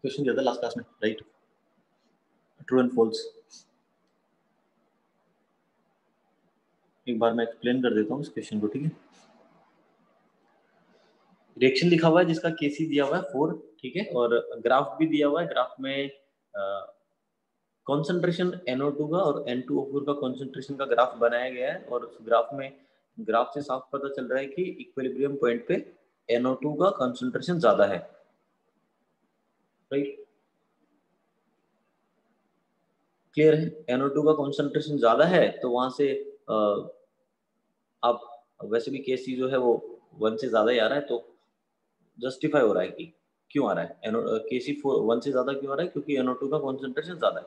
Question दिया था last class में, राइट? True and false. एक बार मैं एक्सप्लेन कर देता हूँ इस क्वेश्चन को, ठीक है? रिएक्शन लिखा हुआ है जिसका केसी दिया हुआ है 4, ठीक है, और ग्राफ भी दिया हुआ है। ग्राफ में कॉन्सेंट्रेशन NO2 का और N2O4 का कॉन्सेंट्रेशन का ग्राफ बनाया गया है, और उस ग्राफ में ग्राफ से साफ पता चल रहा है कि इक्विलिब्रियम पॉइंट पे NO2 का कॉन्सेंट्रेशन ज्यादा है, राइट? क्लियर है? NO2 का कॉन्सेंट्रेशन ज्यादा है तो वहां से आप वैसे भी केसी जो है वो 1 से ज्यादा ही आ रहा है, तो जस्टिफाई हो रहा है कि क्यों आ रहा है केसी 1 से ज्यादा क्यों आ रहा है, क्योंकि NO2 का कॉन्सेंट्रेशन ज्यादा है।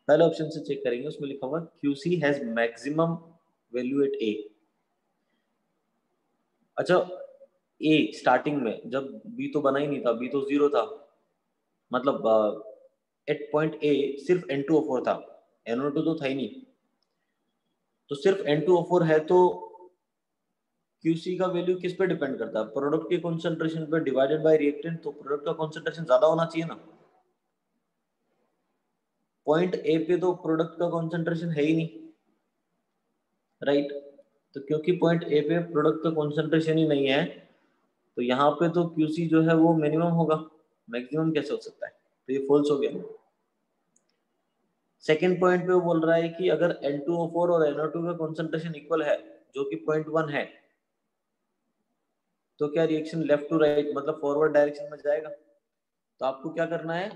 पहले ऑप्शन से चेक करेंगे, उसमें लिखा हुआ QC has maximum value at A। अच्छा, A स्टार्टिंग में जब B तो बना ही नहीं था, B तो 0 था, मतलब एट पॉइंट A सिर्फ N2O4 था, NO2 तो था ही नहीं, तो सिर्फ N2O4 है, तो QC का वैल्यू किस पे डिपेंड करता है? प्रोडक्ट के कॉन्सेंट्रेशन पे डिवाइडेड बाय रिएक्टेंट, तो प्रोडक्ट का कॉन्सेंट्रेशन ज्यादा होना चाहिए ना। पॉइंट A पे तो प्रोडक्ट का कॉन्सेंट्रेशन है ही नहीं, राइट? तो क्योंकि पॉइंट A पे प्रोडक्ट का कॉन्सेंट्रेशन ही नहीं है, तो यहाँ पे तो QC जो है वो मिनिमम होगा, मैक्सिमम कैसे हो सकता है? तो ये फॉल्स हो गया। सेकेंड पॉइंट पे वो बोल रहा है कि अगर N2O4 और NO2 का कॉन्सेंट्रेशन इक्वल है, जो कि 0.1 है, तो क्या रिएक्शन लेफ्ट टू राइट मतलब फॉरवर्ड डायरेक्शन में जाएगा? तो आपको क्या करना है,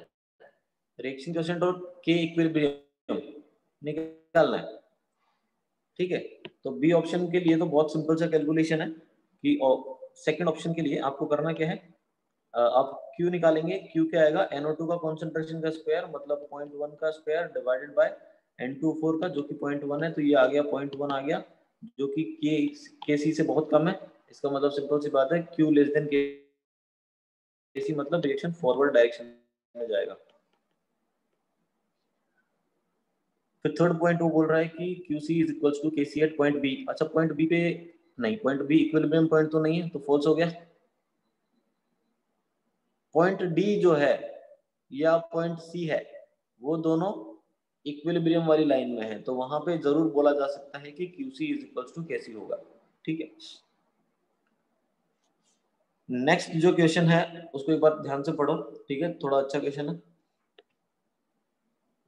रिएक्शन कोएफिशिएंट और K इक्विलिब्रियम निकालना है, ठीक है? तो बी ऑप्शन के लिए तो बहुत सिंपल सा कैलकुलेशन है कि सेकंड ऑप्शन के लिए आपको करना क्या है, आप Q निकालेंगे। Q क्या आएगा? NO2 का कॉन्सेंट्रेशन का स्क्वायर मतलब 0.1 का स्क्वायर डिवाइडेड बाय N2O4 का जो कि 0.1 है, तो ये आ गया 0.1 आ गया, जो कि KC से बहुत कम है। इसका मतलब सिंपल सी बात है, Q लेस देन KC मतलब रिएक्शन फॉरवर्ड डायरेक्शन में जाएगा। फिर थर्ड पॉइंट वो बोल रहा है कि QC is equals to KC at point B। अच्छा, पॉइंट B पे नहीं, पॉइंट B इक्विलिब्रियम पॉइंट तो नहीं है, तो फॉल्स हो गया। पॉइंट D जो है या पॉइंट C है, वो दोनों इक्विलिब्रियम वाली लाइन में है, तो वहां पे जरूर बोला जा सकता है कि QC is equals to KC होगा, ठीक है? नेक्स्ट जो क्वेश्चन है उसको एक बार ध्यान से पढ़ो, ठीक है? थोड़ा अच्छा क्वेश्चन है।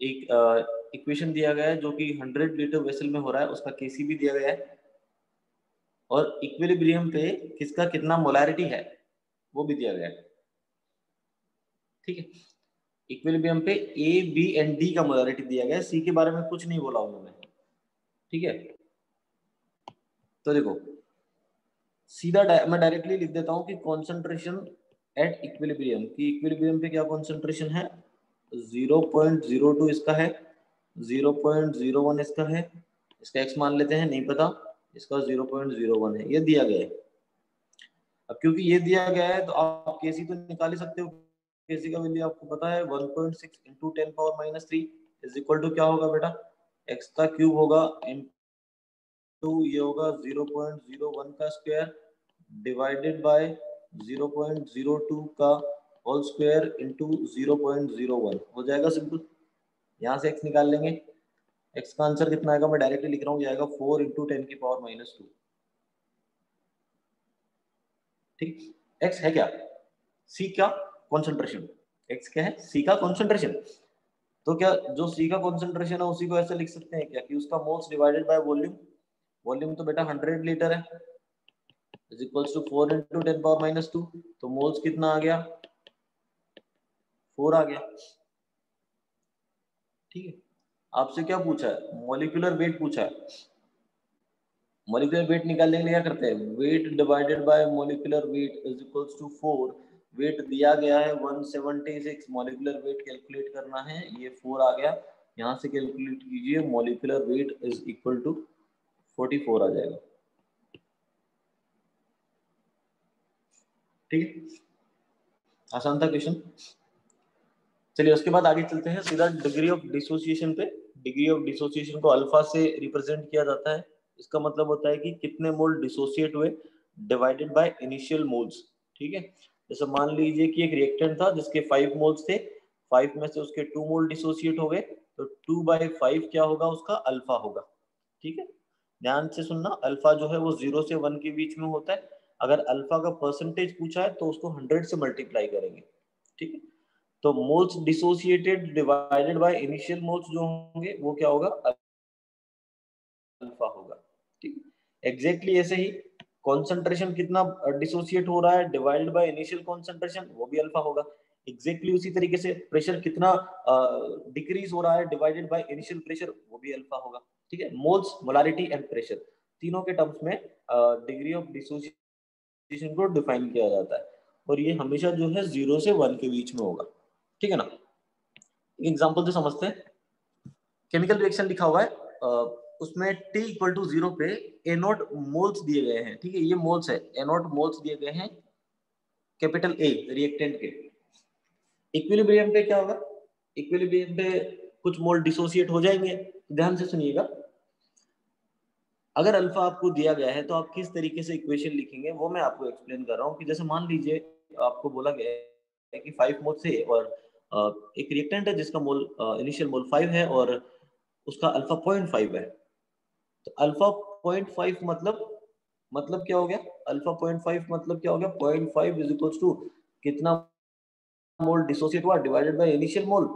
एक इक्वेशन दिया गया है जो कि 100 लीटर वेसल में हो रहा है, उसका केसी भी दिया गया है, और इक्विलिब्रियम पे किसका कितना मोलैरिटी है वो भी दिया गया है, ठीक है? इक्विलिब्रियम पे A, B एंड D का मोलैरिटी दिया गया है, C के बारे में कुछ नहीं बोला उन्होंने, ठीक है? तो देखो सीधा मैं डायरेक्टली लिख देता हूं कि कॉन्सेंट्रेशन एट इक्विलिब्रियम, की इक्विलिब्रियम पे क्या कॉन्सेंट्रेशन है? 0.02 इसका है, 0.01 इसका है, इसका x मान लेते हैं, नहीं पता, इसका 0.01 है, ये दिया गया है। अब क्योंकि ये दिया गया है तो आप केसी तो निकाल ही सकते हो। केसी का वैल्यू आपको पता है 1.6 into 10 power minus 3 is equal to क्या होगा बेटा? x का क्यूब होगा इंटू ये होगा 0.01 का स्क्वायर डिवाइडेड बाय 0.02 का होल स्क्वायर इंटू 0.01 हो जाएगा सिंपल। यहाँ से x निकाल लेंगे, x का आंसर कितना आएगा? मैं डायरेक्टली लिख रहा हूँ, ये आएगा 4 इंटू 10 की पावर माइनस 2, ठीक? x है क्या? C का कॉन्सेंट्रेशन। x क्या है? C का कॉन्सेंट्रेशन। तो क्या जो C का कॉन्सेंट्रेशन है उसी को ऐसे लिख सकते हैं क्या कि उसका moles divided by volume. Volume तो बेटा 100 लीटर है, is equals to 4 into 10 power minus 2, तो मोल्स कितना आ गया? 4 आ गया, ठीक है? आपसे क्या पूछा है? मॉलिक्यूलर वेट पूछा है। मॉलिक्यूलर वेट निकालने के लिए क्या करते हैं? Weight divided by molecular weight is equals to 4। Weight दिया गया है 176, मॉलिक्यूलर वेट कैलकुलेट करना है, ये 4 आ गया, यहाँ से कैलकुलेट कीजिए, molecular weight is equal to 44 आ जाएगा, ठीक है? आसान था क्वेश्चन। चलिए उसके बाद आगे चलते हैं सीधा डिग्री ऑफ डिसोसिएशन पे। डिग्री ऑफ डिसोसिएशन को अल्फा से रिप्रेजेंट किया जाता है। इसका मतलब होता है कि कितने मोल डिसोसिएट हुए डिवाइडेड बाय इनिशियल मोल्स, ठीक है? जैसे मान लीजिए कि एक रिएक्टेंट था जिसके 5 मोल्स थे, 5 में से उसके 2 मोल डिसोसिएट हो गए, तो 2/5 क्या होगा, उसका अल्फा होगा। ठीक है, ध्यान से सुनना, अल्फा जो है वो 0 से 1 के बीच में होता है। अगर अल्फा का परसेंटेज पूछा है तो उसको 100 से मल्टीप्लाई करेंगे। ठीक है, तो moles dissociated divided by initial moles जो होंगे वो क्या होगा, अल्फा होगा। ठीक, एग्जैक्टली ऐसे ही कॉन्सेंट्रेशन कितना डिसोसिएट हो रहा है डिवाइडेड बाय इनिशियल कॉन्सेंट्रेशन, वो भी अल्फा होगा। एग्जैक्टली उसी तरीके से प्रेशर कितना डिक्रीज हो रहा है डिवाइडेड बाय इनिशियल प्रेशर, वो भी अल्फा होगा। ठीक है, मोल्स, मोलारिटी एंड प्रेशर, तीनों के टर्म्स में डिग्री ऑफ डिसोसिएशन को डिफाइन किया जाता है, और ये हमेशा जो है 0 से 1 के बीच में होगा। ठीक है ना, एग्जांपल से समझते हैं। केमिकल रिएक्शन लिखा हुआ है, उसमें T इक्वल टू 0 पे ए नॉट मोल्स दिए गए हैं। ठीक है, ये मोल्स है, ए नॉट मोल्स दिए गए हैं कैपिटल ए रिएक्टेंट के। इक्विलिब्रियम पे क्या होगा, इक्विलिब्रियम पे कुछ मोल डिसोसिएट हो जाएंगे। ध्यान से सुनिएगा, अगर अल्फा आपको दिया गया है तो आप किस तरीके से इक्वेशन लिखेंगे वो मैं आपको एक्सप्लेन कर रहा हूँ। कि जैसे मान लीजिए आपको बोला गया है कि 5 मोल से, और एक रिएक्टेंट है जिसका मोल इनिशियल मोल 5 है और उसका अल्फा 0.5 है। तो अल्फा 0.5 मतलब क्या हो गया, अल्फा 0.5 मतलब क्या हो गया, 0.5 इज इक्वल्स टू कितना मोल डिसोसिएट हुआ डिवाइडेड बाय इनिशियल मोल।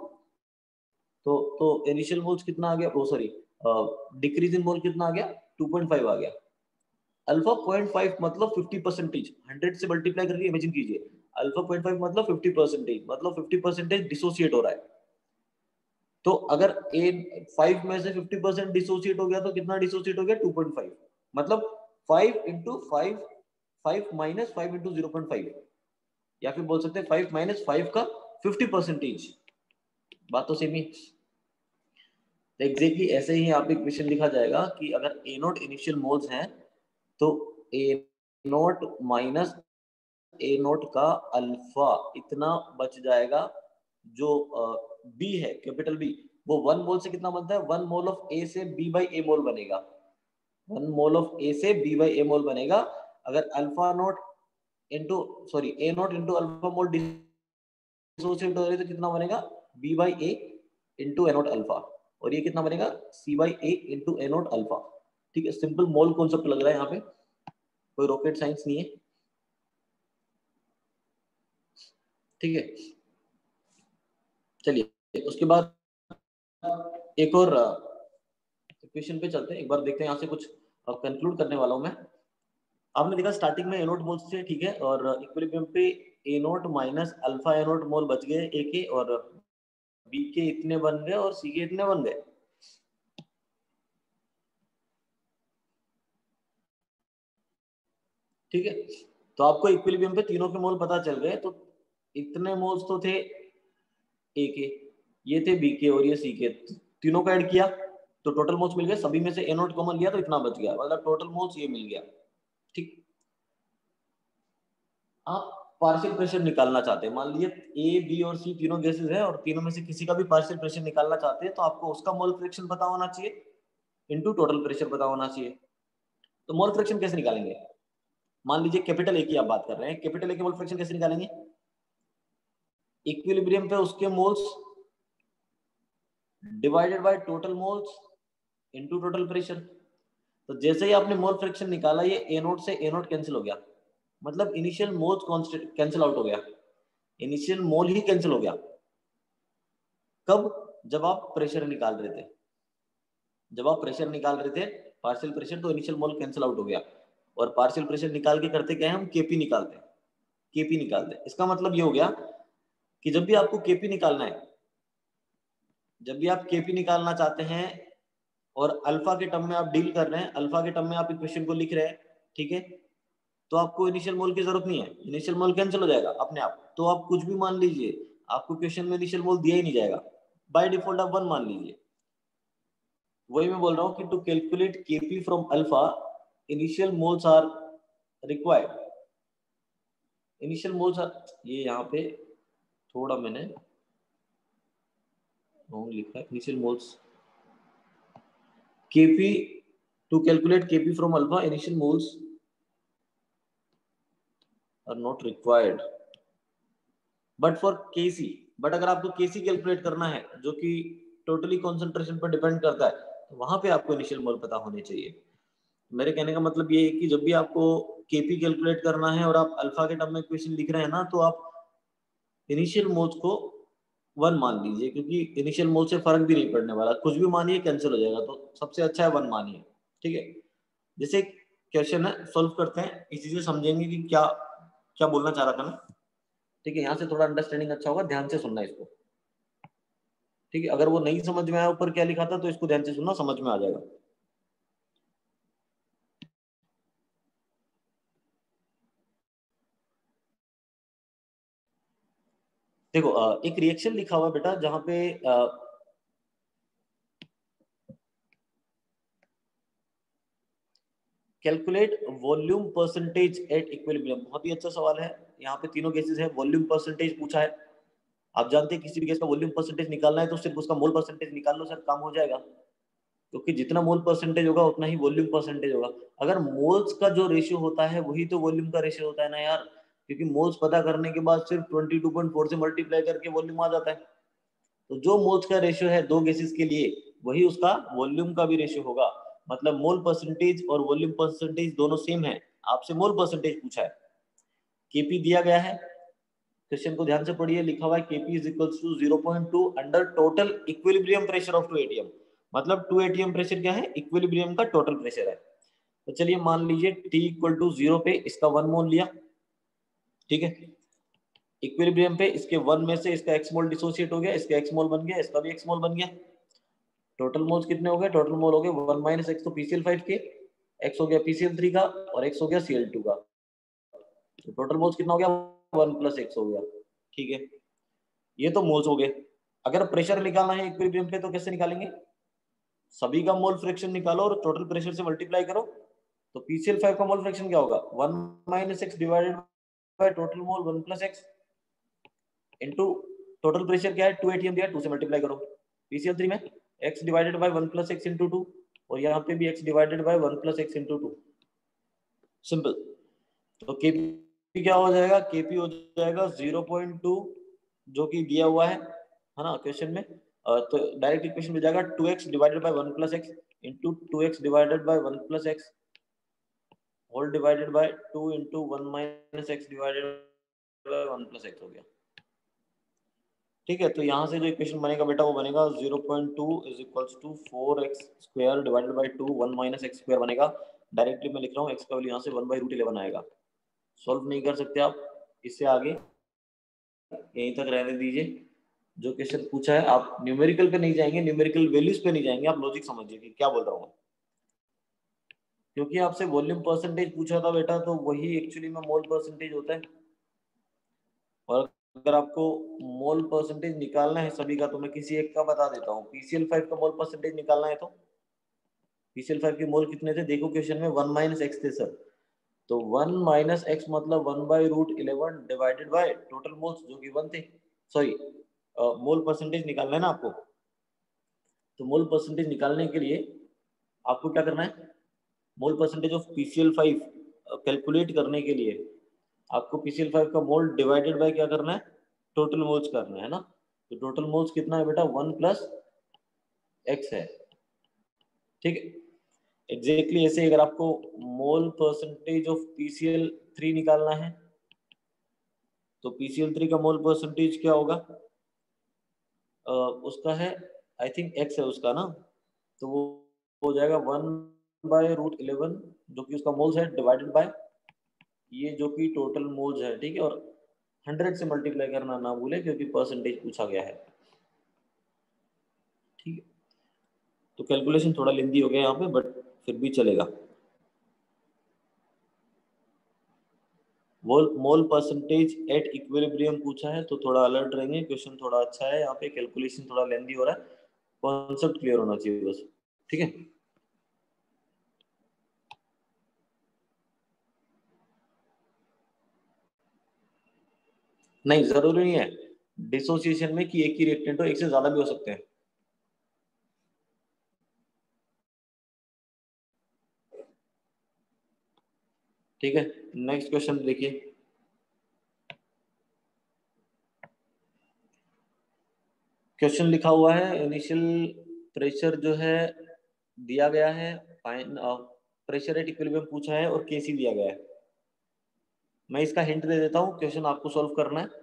तो इनिशियल मोल्स कितना आ गया, ओ सॉरी, डिक्रीज इन मोल कितना आ गया, 2.5 आ गया। अल्फा 0.5 मतलब 50%, 100 से मल्टीप्लाई करके इमेजिन कीजिए, अल्फा 0.5 मतलब 50%, मतलब 50% डिसोसिएट हो रहा है। तो अगर ए 5 में से 50% डिसोसिएट हो गया तो कितना डिसोसिएट हो गया, 2.5, मतलब 5 इंटू 5, 5 माइनस 5 इंटू 0.5, या फिर बोल सकते हैं 5 माइनस 5 का 50%। बात तो सेम ही। तो एग्जैक्टली ऐसे ही आप इक्वेशन लिखा जाएगा कि अगर ए नॉट इनिशियल मोल्स हैं तो ए नॉट माइनस ए नॉट का अल्फा इतना बच जाएगा, जो बी है कैपिटल बी, वो 1 मोल से कितना बनता है, 1 मोल ऑफ ए से बी बाई ए मोल बनेगा, 1 मोल ऑफ ए से बी बाई ए मोल बनेगा। अगर alpha naught into sorry A naught into alpha mole dissociate हो रही तो कितना बनेगा, B by A into A naught alpha, और ये कितना बनेगा, C by A into A naught alpha. ठीक है, सिंपल मोल कॉन्सेप्ट लग रहा है यहाँ पे, कोई रॉकेट साइंस नहीं है। ठीक है, चलिए उसके बाद एक और इक्वेशन पे चलते हैं, एक बार देखते हैं यहाँ से कुछ कंक्लूड करने वाला हूं मैं। आपने देखा स्टार्टिंग में ए नोट मोल से, ठीक है, और इक्विलिब्रियम पे ए नोट माइनस अल्फा ए नोट मोल बच गए ए के, और बी के इतने बन गए और सी के इतने बन गए। ठीक है, तो आपको इक्विलिब्रियम पे तीनों के मोल पता चल गए, तो इतने मोल्स तो थे ए के, ये थे बी के और ये सी के, तीनों को ऐड किया तो टोटल मोल्स मिल गए। सभी में से ए नोट कॉमन लिया तो इतना बच गया, मतलब टोटल मोल्स ये मिल गया। ठीक, आप पार्शियल प्रेशर निकालना चाहते हैं, मान लीजिए ए बी और सी तीनों गैसेस है और तीनों में से किसी का भी पार्शियल प्रेशर निकालना चाहते हैं, तो आपको उसका मोल फ्रैक्शन पता होना चाहिए इनटू टोटल प्रेशर पता होना चाहिए। तो मोल फ्रैक्शन कैसे निकालेंगे, मान लीजिए कैपिटल ए की आप बात कर रहे हैं, कैपिटल ए के मोल फ्रैक्शन कैसे निकालेंगे, इक्विलिब्रियम पे उसके moles divided by total moles into total pressure. तो जैसे ही आपने मोल फ्रैक्शन निकाला, ये ए नोट से ए नोट कैंसिल हो गया, मतलब initial moles constant cancel out हो गया, इनिशियल मोल ही कैंसिल हो गया। कब, जब आप प्रेशर निकाल रहे थे, जब आप प्रेशर निकाल रहे थे पार्शियल प्रेशर, तो इनिशियल मोल कैंसिल आउट हो गया। और पार्शियल प्रेशर निकाल के करते क्या है, हम केपी निकालते हैं, केपी निकालते हैं। इसका मतलब ये हो गया कि जब भी आपको केपी निकालना है, जब भी आप केपी निकालना चाहते हैं और अल्फा के टर्म में आप डील कर रहे हैं, अल्फा के टर्म में आप इक्वेशन को लिख रहे हैं, ठीक है, तो आपको इनिशियल मोल की जरूरत नहीं है, इनिशियल मोल कैंसिल हो जाएगा अपने आप। तो आप कुछ भी मान लीजिए, आपको क्वेश्चन में इनिशियल मोल दिया ही नहीं जाएगा, बाय डिफॉल्ट आप 1 मान लीजिए। वही मैं बोल रहा हूँ कि to calculate KP from alpha initial moles are required, initial moles are, ये यहाँ पे थोड़ा मैंने रॉन्ग लिखा है, initial moles KP, to calculate KP from alpha initial moles are not required. But for KC, but अगर आपको केसी कैलकुलेट करना है जो कि टोटली कॉन्सेंट्रेशन पर डिपेंड करता है, तो वहां पे आपको इनिशियल मोल पता होने चाहिए। मेरे कहने का मतलब ये है कि जब भी आपको केपी कैलकुलेट करना है और आप अल्फा के टर्म में इक्वेशन लिख रहे हैं ना, तो आप इनिशियल मोल्स को 1 मान लीजिए, क्योंकि इनिशियल मोल से फर्क भी नहीं पड़ने वाला, कुछ भी मानिए कैंसिल हो जाएगा, तो सबसे अच्छा है 1 मानिए। ठीक है, जैसे क्वेश्चन है, सॉल्व करते हैं, इसी से समझेंगे कि क्या क्या बोलना चाह रहा था मैं। ठीक है, यहाँ से थोड़ा अंडरस्टैंडिंग अच्छा होगा, ध्यान से सुनना इसको। ठीक है, अगर वो नहीं समझ में आया ऊपर क्या लिखा था, तो इसको ध्यान से सुनना, समझ में आ जाएगा। देखो एक रिएक्शन लिखा हुआ है बेटा, जहां पे calculate volume percentage at equilibrium. बहुत ही अच्छा सवाल है। यहाँ पे तीनों केसेस है, वॉल्यूम परसेंटेज पूछा है। आप जानते हैं किसी भी गैस का वॉल्यूम परसेंटेज निकालना है तो सिर्फ उसका मोल परसेंटेज निकाल लो सर, काम हो जाएगा। क्योंकि जितना मोल परसेंटेज होगा उतना ही वॉल्यूम परसेंटेज होगा। अगर मोल्स का जो रेशियो होता है वही तो वॉल्यूम का रेशियो होता है ना यार, क्योंकि मोल्स पता करने के बाद सिर्फ 22.4 से मल्टीप्लाई करके वॉल्यूम आ जाता है। तो जो मोल्स का रेशियो है दो गैसेस के लिए, वही उसका वॉल्यूम का भी रेशियो होगा। मतलब मोल परसेंटेज और वॉल्यूम परसेंटेज दोनों सेम है। आपसे मोल परसेंटेज पूछा है, केपी दिया गया है, क्वेश्चन को ध्यान से पढ़िए, लिखा हुआ है KP is equals to 0.2 under total equilibrium pressure of 2 ATM. मतलब 2 एटीएम प्रेशर क्या है, इक्विलिब्रियम का टोटल प्रेशर है। तो चलिए मान लीजिए टी इक्वल टू 0 पे इसका 1 मोल लिया। ठीक है, इक्विलिब्रियम पे इसके 1 में से इसका एक्स मोल डिसोसिएट हो गया, इसका एक्स मोल बन गया, इसका भी एक्स मोल बन गया। टोटल मोल्स कितने हो गए, टोटल मोल हो गए 1 माइनस एक्स, तो पीसीएल5 के, एक्स हो गया पीसीएल3 का, और एक्स हो गया सीएल2 का। तो टोटल मोल्स कितना हो गया, 1 प्लस एक्स हो गया। ठीक है, ये तो मोल्स हो गए। अगर प्रेशर निकालना है इक्विलिब्रियम पे तो कैसे निकालेंगे, सभी का मोल फ्रैक्शन निकालो और टोटल प्रेशर से मल्टीप्लाई करो। तो पीसीएल5 का मोल फ्रैक्शन क्या होगा, 1 minus X divided bye total मोल 1 plus x into total pressure क्या है 2 एटीएम दिया, 2 से मल्टीप्लाई करो। पीसीएल3 में x divided by 1 plus X into 2, और यहाँ पे भी x divided by 1 plus X into 2। Simple. तो केपी क्या हो जाएगा, केपी हो जाएगा 0.2, जो कि दिया हुआ है ना क्वेश्चन में। तो डायरेक्ट इक्वेशन मिल जाएगा 2x divided by 1 plus X into 2x divided by 1 plus X whole divided by 2 into 1 minus X divided by 1 plus X हो गया। ठीक है, तो यहाँ से जो इक्वेशन बनेगा बेटा वो बनेगा 0.2 is equals to 4x square divided by 2 1 minus X square बनेगा। डायरेक्टली मैं लिख रहा हूँ, एक्स का वैल्यू यहाँ से 1/√11 आएगा। सॉल्व नहीं कर सकते आप, इससे आगे यहीं तक रहने दीजिए। जो क्वेश्चन पूछा है आप न्यूमेरिकल पे नहीं जाएंगे, न्यूमेरिकल वैल्यूज पे नहीं जाएंगे, आप लॉजिक समझिए कि क्या बोल रहा हूँ। क्योंकि आपसे वॉल्यूम परसेंटेज पूछा था बेटा, तो वही एक्चुअली में मोल परसेंटेज होता है। और अगर आपको मोल परसेंटेज निकालना है सभी का, तो मैं किसी एक का बता देता हूँ। पीसीएल5 का मोल परसेंटेज निकालना है तो पीसीएल5 के मोल कितने थे, देखो क्वेश्चन में 1 माइनस एक्स थे सर। तो 1 माइनस एक्स मतलब 1/√11 डिवाइडेड बाय टोटल मोल्स जो कि 1 थे। सॉरी, मोल परसेंटेज निकालना है ना आपको। तो मोल परसेंटेज निकालने के लिए आपको क्या करना है, मोल परसेंटेज ऑफ पीसीएल5 कैलकुलेट करने के लिए आपको पीसीएल5 का मोल डिवाइडेड बाय क्या करना है, टोटल मोल्स करना है ना। तो टोटल मोल्स कितना है बेटा, 1 प्लस एक्स है। ठीक है, एग्जैक्टली ऐसे अगर आपको मोल परसेंटेज ऑफ पीसीएल3 निकालना है, तो पीसीएल3 का मोल परसेंटेज क्या होगा, उसका है आई थिंक एक्स है उसका ना। तो वो हो जाएगा 1/√11 जो कि उसका मोल्स है, डिवाइडेड बाय ये जो कि टोटल मोल्स है। ठीक है, और 100 से मल्टीप्लाई करना ना भूले क्योंकि परसेंटेज पूछा गया है। ठीक है, तो कैलकुलेशन थोड़ा लेंदी हो गया यहाँ पे, बट फिर भी चलेगा। मोल परसेंटेज एट इक्विलिब्रियम पूछा है, तो थोड़ा अलर्ट रहेंगे, क्वेश्चन थोड़ा अच्छा है। यहाँ पे कैलकुलेशन थोड़ा लेंदी हो रहा है, कॉन्सेप्ट क्लियर होना चाहिए बस। ठीक है, नहीं जरूरी नहीं है डिसोसिएशन में कि एक ही रिएक्टेंट हो, एक से ज्यादा भी हो सकते हैं। ठीक है, नेक्स्ट क्वेश्चन देखिए। क्वेश्चन लिखा हुआ है, इनिशियल प्रेशर जो है दिया गया है, प्रेशर एट इक्विलिब्रियम पूछा है और केसी दिया गया है। मैं इसका हिंट दे देता हूँ, क्वेश्चन आपको सॉल्व करना है।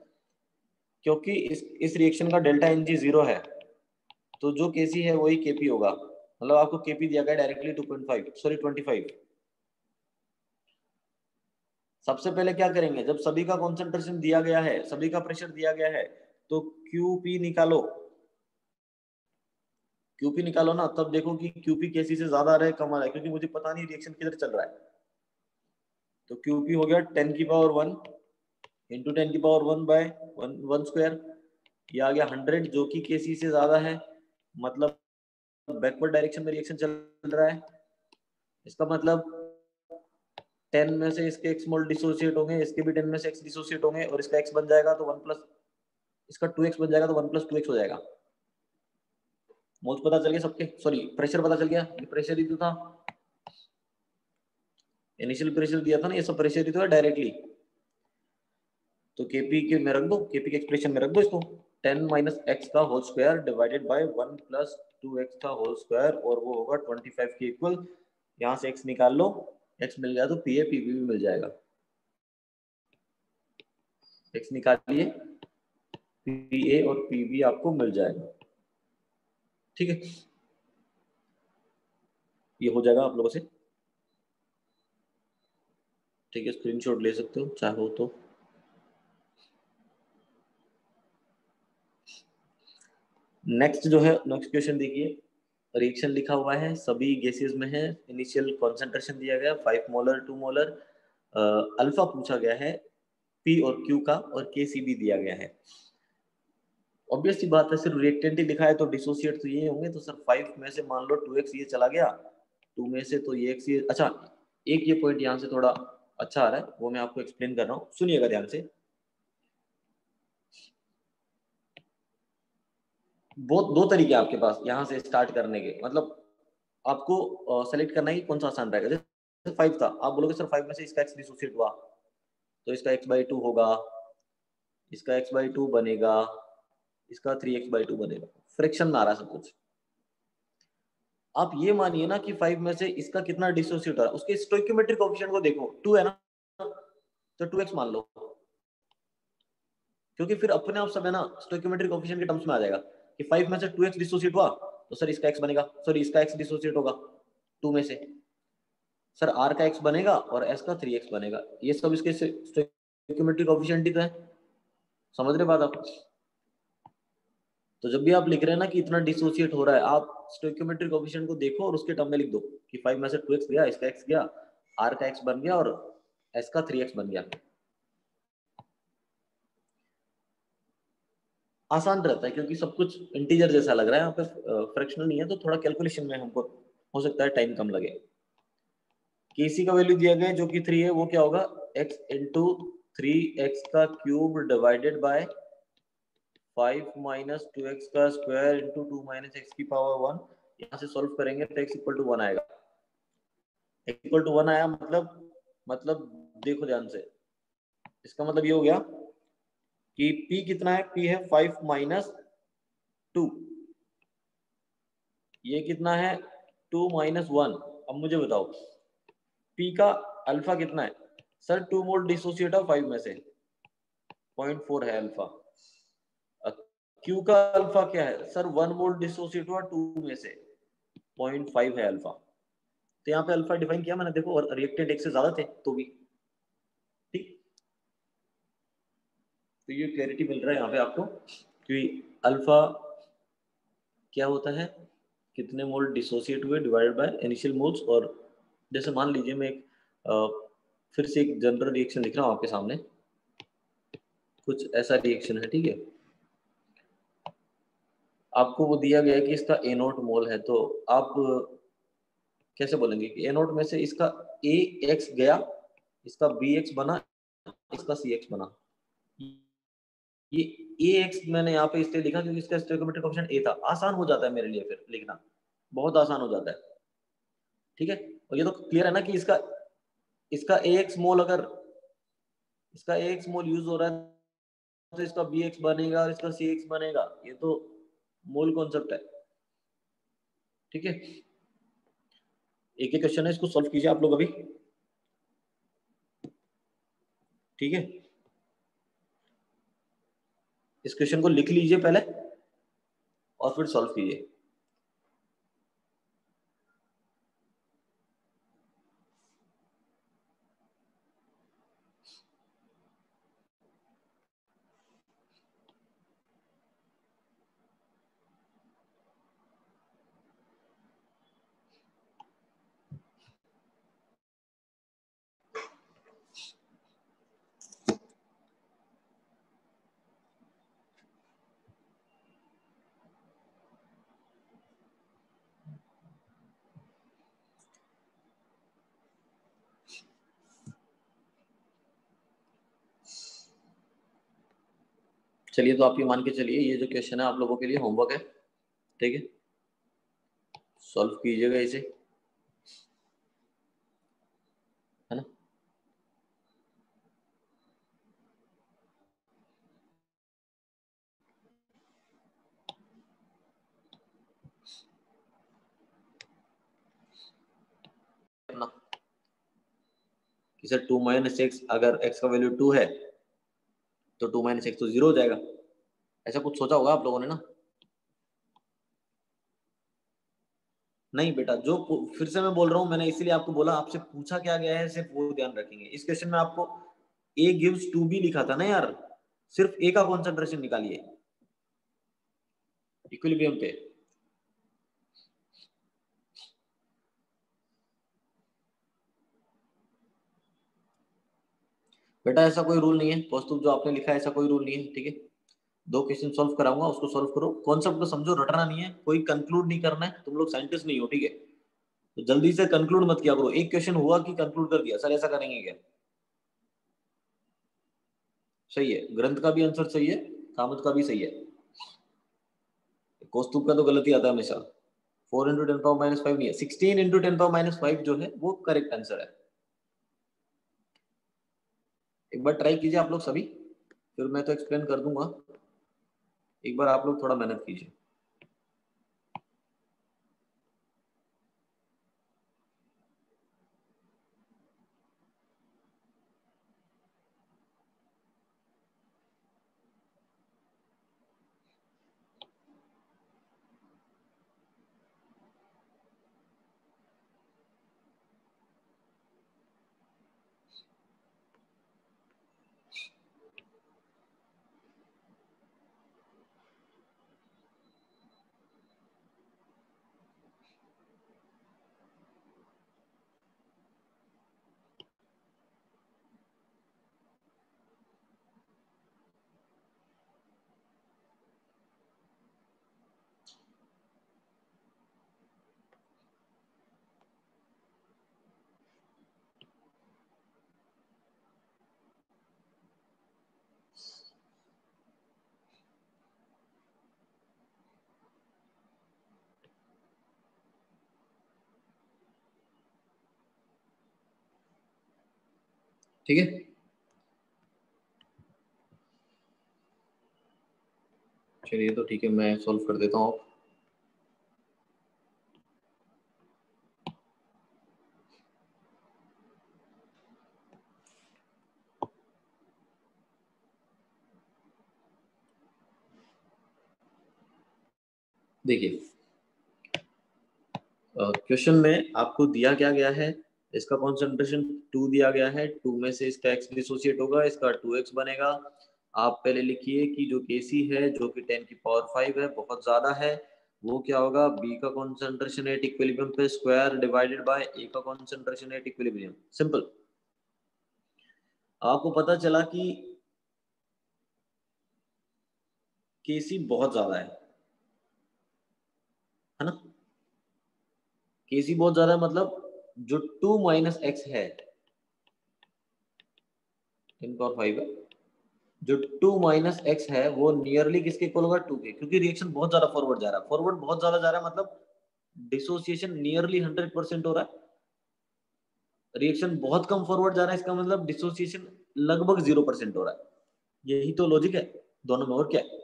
क्योंकि इस रिएक्शन का डेल्टा एन जी 0 है, तो जो केसी है वही केपी होगा। मतलब आपको केपी दिया गया डायरेक्टली 25। सबसे पहले क्या करेंगे, जब सभी का कॉन्सेंट्रेशन दिया गया है, सभी का प्रेशर दिया गया है, तो क्यूपी निकालो। क्यूपी निकालो ना, तब देखो कि क्यूपी केसी से ज्यादा आ रहा है कम आ रहा है, क्योंकि मुझे पता नहीं रिएक्शन किधर चल रहा है। तो क्यूपी हो गया 10⁻1 इंटू 10⁻1 बाय 1 स्क्वायर। ये आ गया 100, जो कि केसी से ज्यादा है, मतलब बैकवर्ड डायरेक्शन में रिएक्शन चल रहा है। इसका मतलब 10 में से इसके x मोल डिसोसिएट होंगे, इसके भी 10 में से x डिसोसिएट होंगे, और इसका x बन जाएगा तो 1 प्लस, इसका 2x बन जाएगा तो 1 प्लस 2x हो जाएगा। मोल्स पता चल गया सबके, सॉरी प्रेशर पता चल गया, ये प्रेशर ही तो था, इनिशियल प्रेशर दिया था ना, ये सब प्रेशर ही तो है डायरेक्टली। तो केपी के में रख दो, केपी के एक्सप्रेशन में रख दो इसको, 10 माइनस एक्स का whole square divided by 1 plus 2x का होल स्क्वायर, और वो होगा 25 के इक्वल। यहाँ से x निकाल लो, x मिल गया तो पीए पीबी भी मिल जाएगा। x निकालिए, पीए और पीबी आपको मिल जाएगा। ठीक है, ये हो जाएगा आप लोगों से। ठीक है, स्क्रीनशॉट ले सकते हो चाहो तो। नेक्स्ट जो है, नेक्स्ट क्वेश्चन देखिए, रिएक्शन लिखा हुआ है, सभी गैसेस में है, इनिशियल कॉन्सेंट्रेशन दिया गया 5 मोलर 2 मोलर, अल्फा पूछा गया है पी और क्यू का, और के सी भी दिया गया है। ऑब्वियस सी बात है, सिर्फ रिएक्टेंट ही लिखा है तो डिसोसिएट तो ये होंगे, तो सर 5 में से मान लो 2x ये चला गया, 2 में से तो ये x ये, अच्छा एक ये पॉइंट यहाँ से थोड़ा अच्छा आ रहा है, वो मैं आपको एक्सप्लेन कर रहा हूँ, सुनिएगा ध्यान से। बहुत दो तरीके आपके पास यहाँ से स्टार्ट करने के, मतलब आपको सेलेक्ट करना है कि कौन सा आसान रहेगा। जैसे 5 था, आप बोलोगे सर 5 में से इसका x डिसोसिएट हुआ, तो इसका x/2 होगा, इसका x/2 बनेगा, इसका 3x/2 बनेगा, फ्रैक्शन में आ रहा है सब कुछ। आप ये मानिए ना कि 5 में से इसका कितना डिसोसिएट हो रहा है, उसके स्टोइकियोमेट्रिक कोएफिशिएंट को देखो, 2 है ना, तो 2x मान लो, क्योंकि फिर अपने आप सब है ना स्टोइकियोमेट्रिक कोएफिशिएंट के टर्म्स में आ जाएगा कि 5 में से 2x डिसोसिएट हुआ, तो सर इसका x बनेगा, सॉरी इसका x डिसोसिएट होगा 2 में से, सर r का x बनेगा और s का 3x बनेगा। ये सब इसके स्टोइकियोमेट्रिक कोएफिशिएंट ही तो है, समझ रहे बात आप। तो जब भी आप लिख रहे हैं ना कि इतना डिसोसिएट हो रहा है, आप स्टोइकियोमेट्रिक कोएफिशिएंट को देखो और उसके टर्म में लिख दो कि 5 में से 2x गया, इसका x गया, r का x बन गया और s का 3x बन गया। आसान रहता है क्योंकि सब कुछ इंटीजर जैसा लग रहा है, यहाँ पे फ्रैक्शनल नहीं है, तो थोड़ा कैलकुलेशन में हमको हो सकता है टाइम कम लगे। केसी का वैल्यू दिया गया है जो कि 3 है, वो क्या होगा, x इंटू 3x का cube divided by 5 minus 2x का स्क्वायर इंटू 2 माइनस एक्स की पावर 1। यहाँ से सॉल्व करेंगे तो x इक्वल टू 1 आएगा, x इक्वल टू 1 आया, मतलब देखो ध्यान से, इसका मतलब ये हो गया कि p कितना है, p है 5 माइनस 2, ये कितना है 2 माइनस 1। अब मुझे बताओ p का अल्फा कितना है, सर 2 मोल डिसोसिएट है 5 में से, 0.4 है अल्फा। q का अल्फा क्या है, सर 1 मोल डिसोसिएट हुआ 2 में से, 0.5 है अल्फा। तो यहाँ पे अल्फा डिफाइन किया मैंने, देखो, और रिएक्टेंट एक से ज्यादा थे तो भी ठीक। तो ये क्लैरिटी मिल रहा है यहाँ पे आपको कि अल्फा क्या होता है, कितने मोल डिसोसिएट हुए डिवाइडेड बाय इनिशियल मोल्स। और जैसे मान लीजिए मैं एक फिर से एक जनरल रिएक्शन लिख रहा हूँ आपके सामने, कुछ ऐसा रिएक्शन है, ठीक है, आपको वो दिया गया है कि इसका ए नोट मोल है, तो आप कैसे बोलेंगे कि ए नोट में से इसका ए एक्स गया, इसका बी एक्स बना, इसका सी एक्स बना। ये ए एक्स मैंने यहाँ पे इसलिए लिखा क्योंकि इसका स्टोइकियोमेट्रिक कोएफिशिएंट ए था, आसान हो जाता है मेरे लिए फिर लिखना, बहुत आसान हो जाता है। ठीक है, और ये तो क्लियर है ना कि इसका ए एक्स मोल, अगर इसका ए एक्स मोल यूज हो रहा है तो इसका बी एक्स बनेगा और इसका सी एक्स बनेगा, ये तो मोल कॉन्सेप्ट है, ठीक है। एक एक क्वेश्चन है, इसको सॉल्व कीजिए आप लोग अभी, ठीक है। इस क्वेश्चन को लिख लीजिए पहले और फिर सॉल्व कीजिए। चलिए, तो आप ये मान के चलिए, ये जो क्वेश्चन है आप लोगों के लिए होमवर्क है, ठीक है। सॉल्व कीजिएगा इसे, है ना। अपना कि सर 2 माइनस एक्स, अगर एक्स का वैल्यू 2 है तो 2 माइनस एक्स तो 0 हो जाएगा, ऐसा कुछ सोचा होगा आप लोगों ने ना। नहीं बेटा, जो फिर से मैं बोल रहा हूं, मैंने इसीलिए आपको बोला, आपसे पूछा क्या गया है सिर्फ वो ध्यान रखेंगे। इस क्वेश्चन में आपको ए गिव्स टू बी लिखा था ना यार, सिर्फ ए का कॉन्सेंट्रेशन निकालिए इक्विलिब्रियम पे। बेटा ऐसा कोई रूल नहीं है, कौस्तुभ जो आपने लिखा है ऐसा कोई रूल नहीं है, ठीक है। 2 क्वेश्चन सॉल्व कराऊंगा, उसको सॉल्व करो, कॉन्सेप्ट को समझो, रटना नहीं है, कोई कंक्लूड नहीं करना है, तुम लोग साइंटिस्ट नहीं हो, ठीक है। तो जल्दी से कंक्लूड मत किया करो, एक क्वेश्चन हुआ कि कंक्लूड कर दिया, सर ऐसा करेंगे क्या। सही है, ग्रंथ का भी आंसर सही है, कामत का भी सही है, कौस्तुभ का तो गलती आता है हमेशा। 4 × 10⁻⁵ नहीं है, 16 × 10⁻⁵ जो है वो करेक्ट आंसर है। एक बार ट्राई कीजिए आप लोग सभी, फिर मैं तो एक्सप्लेन कर दूंगा, एक बार आप लोग थोड़ा मेहनत कीजिए। ठीक है, चलिए तो ठीक है, मैं सॉल्व कर देता हूँ। देखिए, क्वेश्चन में आपको दिया क्या गया है, इसका कॉन्सेंट्रेशन 2 दिया गया है, 2 में से इसका x डिसोसिएट होगा, इसका 2x बनेगा। आप पहले लिखिए कि जो Kc है जो कि 10⁵ है, बहुत ज्यादा है, वो क्या होगा, B का कॉन्सेंट्रेशन एट इक्विलिब्रियम पे स्क्वायर डिवाइडेड बाय A का कॉन्सेंट्रेशन एट इक्विलिब्रियम, सिंपल। आपको पता चला कि Kc बहुत ज्यादा है ना। Kc बहुत ज्यादा है, मतलब जो 2 माइनस एक्स है 10⁵ है, जो 2 माइनस एक्स है वो नियरली किसके इक्वल होगा, 2 के, क्योंकि रिएक्शन बहुत ज्यादा फॉरवर्ड जा रहा है, फॉरवर्ड बहुत ज्यादा जा रहा है, मतलब डिसोसिएशन नियरली 100% हो रहा है। रिएक्शन बहुत कम फॉरवर्ड जा रहा है, इसका मतलब डिसोसिएशन लगभग 0% हो रहा है। यही तो लॉजिक है दोनों में, और क्या है।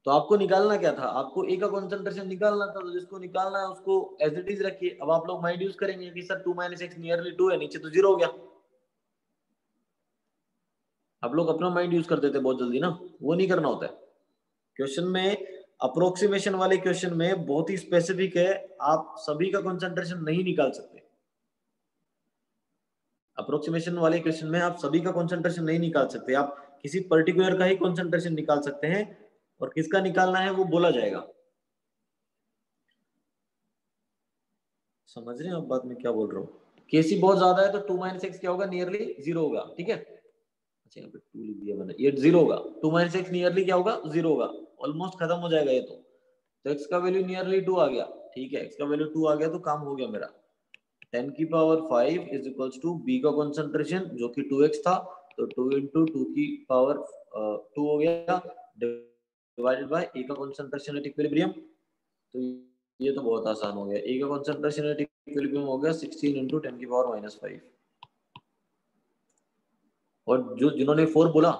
तो आपको निकालना क्या था, आपको ए का कॉन्सेंट्रेशन निकालना था, तो जिसको निकालना है उसको एज इट इज रखिए। अब आप लोग माइंड यूज करेंगे कि सर 2 - x नियरली 2 है, नीचे तो 0 हो गया। आप लोग अपना माइंड यूज कर देते बहुत जल्दी ना, वो नहीं करना होता है क्वेश्चन में। अप्रोक्सीमेशन वाले क्वेश्चन में बहुत ही स्पेसिफिक है, आप सभी का कंसंट्रेशन नहीं निकाल सकते। अप्रोक्सीमेशन वाले क्वेश्चन में आप सभी का कंसंट्रेशन नहीं निकाल सकते, आप किसी पर्टिकुलर का ही कंसंट्रेशन निकाल सकते हैं, और किसका निकालना है वो बोला जाएगा। समझ रहे हैं आप बात में क्या बोल रहा हूँ? केसी बहुत ज्यादा है तो 2 - x क्या होगा, नियरली 0 होगा। ठीक है, अच्छा यहाँ पे 2 लिख दिया मैंने, ये 0 होगा। 2 - x नियरली क्या होगा, 0 होगा। ऑलमोस्ट खत्म हो जाएगा ये तो x का वैल्यू नियरली 2 आ गया। ठीक है, x का वैल्यू 2 आ गया तो काम हो गया मेरा। 10⁵ इज इक्वल्स टू b का कंसंट्रेशन जो कि 2x था, तो 2 × 2⁵ हो गया, डिवाइडेड बाय a का कंसंट्रेशन एट इक्विलिब्रियम। तो ये तो बहुत आसान हो गया, a का कंसंट्रेशन एट इक्विलिब्रियम हो गया 16 × 10⁻⁻⁵। और जो जिन्होंने 4 बोला,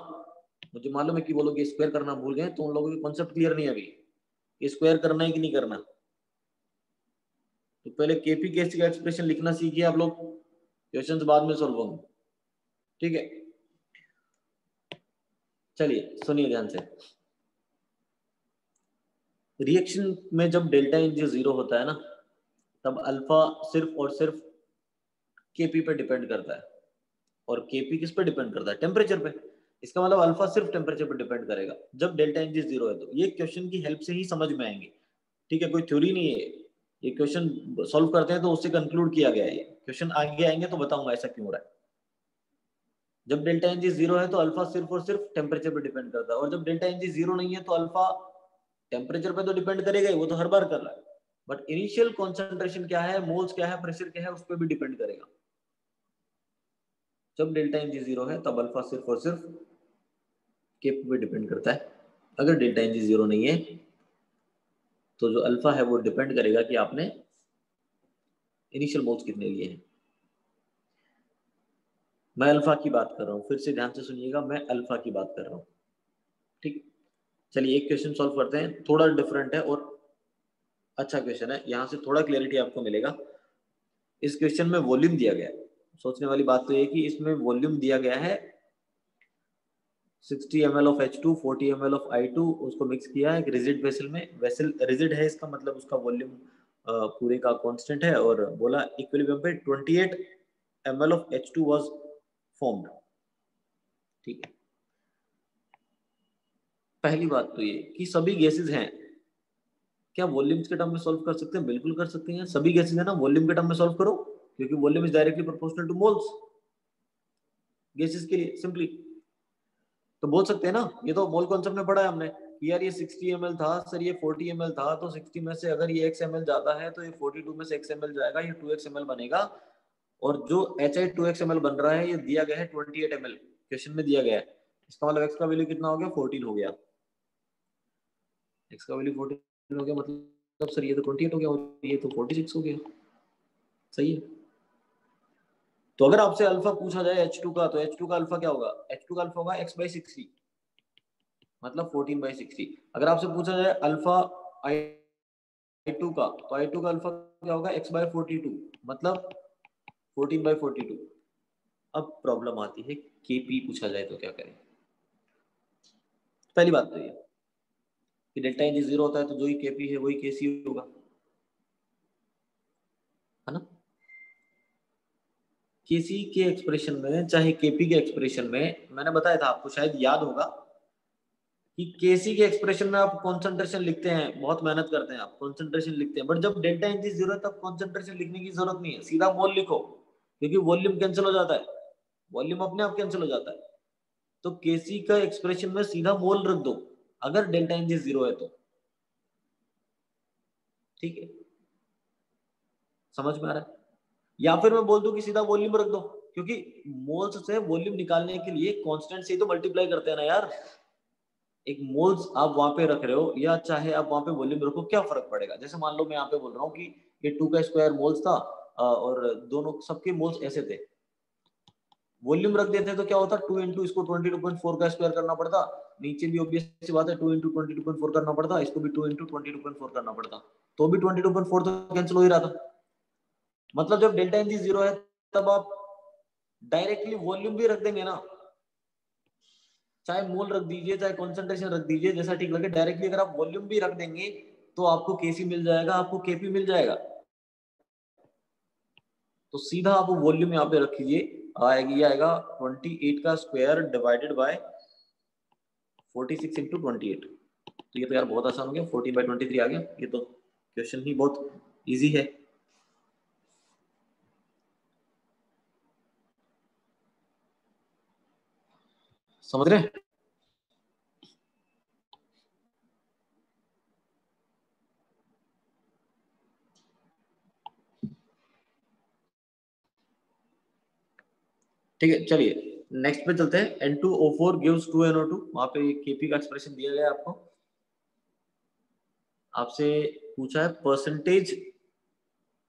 मुझे मालूम है कि वो लोग ये स्क्वायर करना भूल गए, तो उन लोगों के कॉन्सेप्ट क्लियर नहीं है अभी, ये स्क्वायर करना है कि नहीं करना। तो पहले केपी केसी का एक्सप्रेशन लिखना सीखिए आप लोग, क्वेश्चंस बाद में सॉल्व होंगे। ठीक है, चलिए सुनिए ध्यान से। रिएक्शन में जब डेल्टा एन जी 0 होता है ना, तब अल्फा सिर्फ और सिर्फ केपी पे डिपेंड करता है, और केपी किस पे डिपेंड करता है, टेम्परेचर पे। इसका मतलब अल्फा सिर्फ टेम्परेचर पे डिपेंड करेगा जब डेल्टा एन जी 0 है। तो ये क्वेश्चन की हेल्प से ही समझ में आएंगे। ठीक है, कोई थ्योरी नहीं है, ये क्वेश्चन सॉल्व करते हैं तो उससे कंक्लूड किया गया है। ये क्वेश्चन आगे आएंगे तो बताऊंगा ऐसा क्यों हो रहा है। जब डेल्टा एन जी 0 है तो अल्फा सिर्फ और सिर्फ टेम्परेचर पे डिपेंड करता है, और जब डेल्टा एन जी 0 नहीं है तो अल्फा टेम्परेचर पे तो डिपेंड करेगा ही, वो तो हर बार कर रहा है, बट इनिशियल कॉन्सेंट्रेशन क्या है, मोल्स क्या है, प्रेशर क्या है, उस पर भी डिपेंड करेगा। जब डेल्टा एन जी 0 है तब अल्फा सिर्फ और सिर्फ केप पे डिपेंड करता है। अगर डेल्टा एन जी 0 नहीं है तो जो अल्फा है वो डिपेंड करेगा कि आपने इनिशियल मोल्स कितने लिए हैं। मैं अल्फा की बात कर रहा हूँ, फिर से ध्यान से सुनिएगा, मैं अल्फा की बात कर रहा हूँ। ठीक, चलिए एक क्वेश्चन सॉल्व करते हैं, थोड़ा डिफरेंट है और अच्छा क्वेश्चन है, यहाँ से थोड़ा क्लैरिटी आपको मिलेगा। इस क्वेश्चन में वॉल्यूम दिया गया है। सोचने वाली बात तो ये कि इसमें वॉल्यूम दिया गया है 60 ml of H2, 40 ml of I2, उसको मिक्स किया है एक रिजिड वेसल में। वेसल रिजिड है, इसका मतलब उसका वॉल्यूम पूरे का कांस्टेंट है, और बोला इक्विलिब्रियम पे 28 ml of H2 was formed. ठीक है, पहली बात तो ये कि सभी गैसेस हैं, क्या वॉल्यूम्स के टर्म में सॉल्व कर सकते हैं? बिल्कुल कर सकते हैं, सभी गैसेस है ना, वॉल्यूम के टर्म में सॉल्व करो, क्योंकि volume is directly proportional two moles gases के लिए सिंपली। तो बोल सकते हैं ना, ये तो मोल कॉन्सेप्ट में पढ़ा है हमने कि यार ये 60 ml था सर, ये 40 ml था, तो 60 में से अगर ये x ml जाता है तो ये 42 में से x ml जाएगा, ये 2x ml बनेगा। और जो HI 2x ml बन रहा है ये दिया गया है 28 ml, क्वेश्चन में दिया गया है। इसका मतलब x का वैल्यू कितना हो गया, 14 हो गया। x का वैल्यू 14 हो गया, मतलब सर ये तो 28 हो गया और ये तो 46 हो गया। सही है। तो अगर आपसे अल्फा पूछा जाए H2 का, तो H2 का अल्फा क्या होगा, H2 का अल्फा होगा x/60, मतलब 14/60। अगर आपसे पूछा जाए अल्फा I2 का, तो I2 का अल्फा क्या होगा, x/42, मतलब 14/42। अब प्रॉब्लम आती है Kp पूछा जाए तो क्या करें। पहली बात तो ये कि डेल्टा एन जी 0 होता है तो जो ही Kp है वही Kc होगा, है ना। Kc के एक्सप्रेशन में चाहे Kp के एक्सप्रेशन में, मैंने बताया था आपको, शायद याद होगा कि केसी के एक्सप्रेशन में आप कॉन्सेंट्रेशन लिखते हैं, बहुत मेहनत करते हैं आप, कॉन्सेंट्रेशन लिखते हैं, बट जब डेल्टा एन जी 0 है तब कॉन्सेंट्रेशन लिखने की जरूरत नहीं है, सीधा मोल लिखो, क्योंकि वॉल्यूम कैंसिल हो जाता है, वॉल्यूम अपने आप कैंसिल हो जाता है। तो केसी का एक्सप्रेशन में सीधा मोल रख दो अगर डेल्टा एन जी 0 है तो। ठीक है, समझ में आ रहा है? या फिर मैं बोल दूं कि सीधा वॉल्यूम रख दो, क्योंकि मोल्स से वॉल्यूम निकालने के लिए कांस्टेंट से ही तो मल्टीप्लाई करते हैं ना यार। एक मोल्स आप वहां पे रख रहे हो या चाहे आप वहां पे वॉल्यूम रखो, क्या फर्क पड़ेगा। जैसे मान लो मैं यहाँ पे बोल रहा हूँ कि ये 2 का स्क्वायर मोल्स था, और दोनों सबके मोल्स ऐसे थे, वॉल्यूम रख देते तो क्या होता, 2 इंटू इसको 22.4 का स्क्वायर करना पड़ता, नीचे भी ऑब्वियस सी बात है 2 इंटू 22.4 करना पड़ता, इसको भी 2 इंटू 22.4 करना पड़ता, तो भी 22.4 तो कैंसिल हो ही रहा था। मतलब जब डेल्टा एन जी 0 है तब आप डायरेक्टली वॉल्यूम भी रख देंगे ना, चाहे मोल रख दीजिए चाहे कॉन्सेंट्रेशन रख दीजिए, जैसा ठीक लगे, डायरेक्टली अगर आप वॉल्यूम भी रख देंगे तो आपको केसी मिल जाएगा, आपको केपी मिल जाएगा। तो सीधा आप वॉल्यूम यहाँ पे रख लीजिए, आएगा 28 का स्क्वायर डिवाइडेड बाय 46 इंटू 28। तो ये तो यार बहुत आसान हो गया, 14/23 आ गया, ये तो क्वेश्चन ही बहुत इजी है। समझ रहे? ठीक है, चलिए नेक्स्ट पे चलते हैं। N2O4 gives 2NO2, वहां पे केपी का एक्सप्रेशन दिया गया है आपको, आपसे पूछा है percentage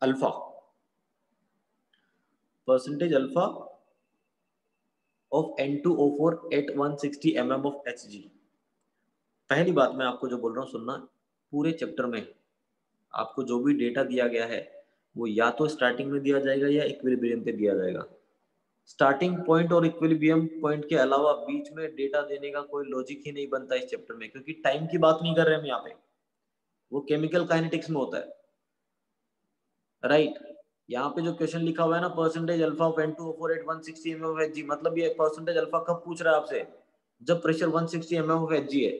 alpha of N2O4 at 160 mm of Hg। पहली बात मैं आपको जो बोल रहा हूँ सुनना, पूरे चैप्टर में आपको जो भी डेटा दिया गया है वो या तो स्टार्टिंग में दिया जाएगा या इक्विलिब्रियम पे दिया जाएगा। स्टार्टिंग पॉइंट और इक्विलिब्रियम पॉइंट के अलावा बीच में डेटा देने का कोई लॉजिक ही नहीं बनता इस चैप्टर में, क्योंकि टाइम की बात नहीं कर रहे हम यहाँ पे, वो केमिकल काइनेटिक्स में होता है, राइट। यहाँ पे जो क्वेश्चन लिखा हुआ है ना, percentage alpha of N2O4 at 160 mm of Hg, मतलब ये परसेंटेज अल्फा कब पूछ रहा है आपसे, जब प्रेशर 160 mm of Hg है।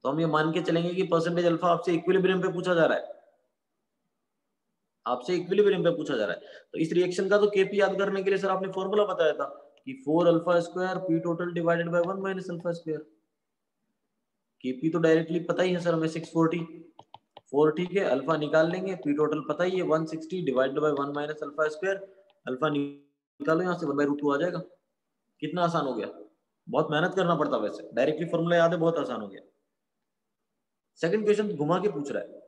तो हम ये मान के चलेंगे कि परसेंटेज अल्फा आपसे इक्विलिब्रियम पे पूछा जा रहा है, आपसे इक्विलिब्रियम पे पूछा जा रहा है। तो इस रिएक्शन का तो केपी याद करने के लिए सर आपने फॉर्मूला बताया था कि 4 alpha square P total divided by 1 minus alpha square. KP तो डायरेक्टली पता ही है सर हमें 640, 4, ठीक है, अल्फा निकाल लेंगे, पी टोटल पता ही है 160 divided by 1 minus alpha square, alpha निकालो यहाँ से 1/√2 आ जाएगा। कितना आसान हो गया, बहुत मेहनत करना पड़ता, वैसे डायरेक्टली फॉर्मूला याद है, बहुत आसान हो गया। सेकंड क्वेश्चन घुमा के पूछ रहा है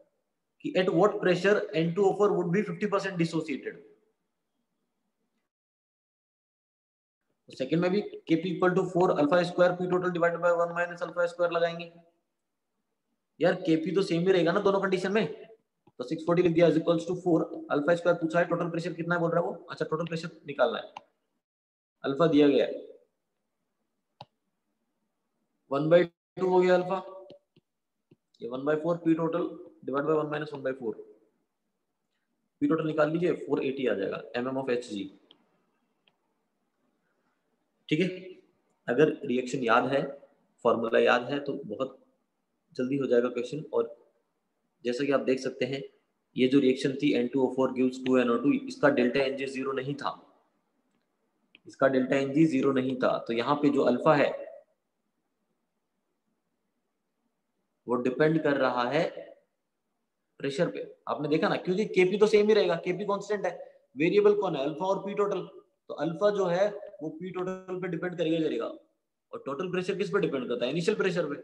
कि at what pressure N2O4 would be 50% dissociated. Second में भी Kp equal to 4 alpha square P total divided by 1 minus alpha square लगाएंगे। यार Kp तो सेम ही रहेगा ना दोनों कंडीशन में, तो 640 लिख दिया is equals to 4 alpha square पूछा है, टोटल प्रेशर कितना है बोल रहा है वो, अच्छा टोटल प्रेशर निकालना है, अल्फा दिया गया है 1/2 हो गया अल्फा, ये 1/4 P total divide by 1 minus 1/4, P total निकाल लीजिए 480 आ जाएगा mm of Hg। ठीक है, अगर रिएक्शन याद है, फॉर्मूला याद है, तो बहुत जल्दी हो जाएगा क्वेश्चन। और जैसा कि आप देख सकते हैं, ये जो रिएक्शन थी N2O4 gives 2NO2, इसका डेल्टा Ng 0 नहीं था, इसका डेल्टा Ng 0 नहीं था, तो यहाँ पे जो अल्फा है वो डिपेंड कर रहा है प्रेशर पे। आपने देखा ना, क्योंकि केपी तो सेम ही रहेगा, केपी कांस्टेंट है, वेरिएबल कौन है, अल्फा और पी टोटल, तो अल्फा जो है वो पी टोटल पे डिपेंड करेगा, और टोटल प्रेशर किस पे डिपेंड करता है, इनिशियल प्रेशर पे।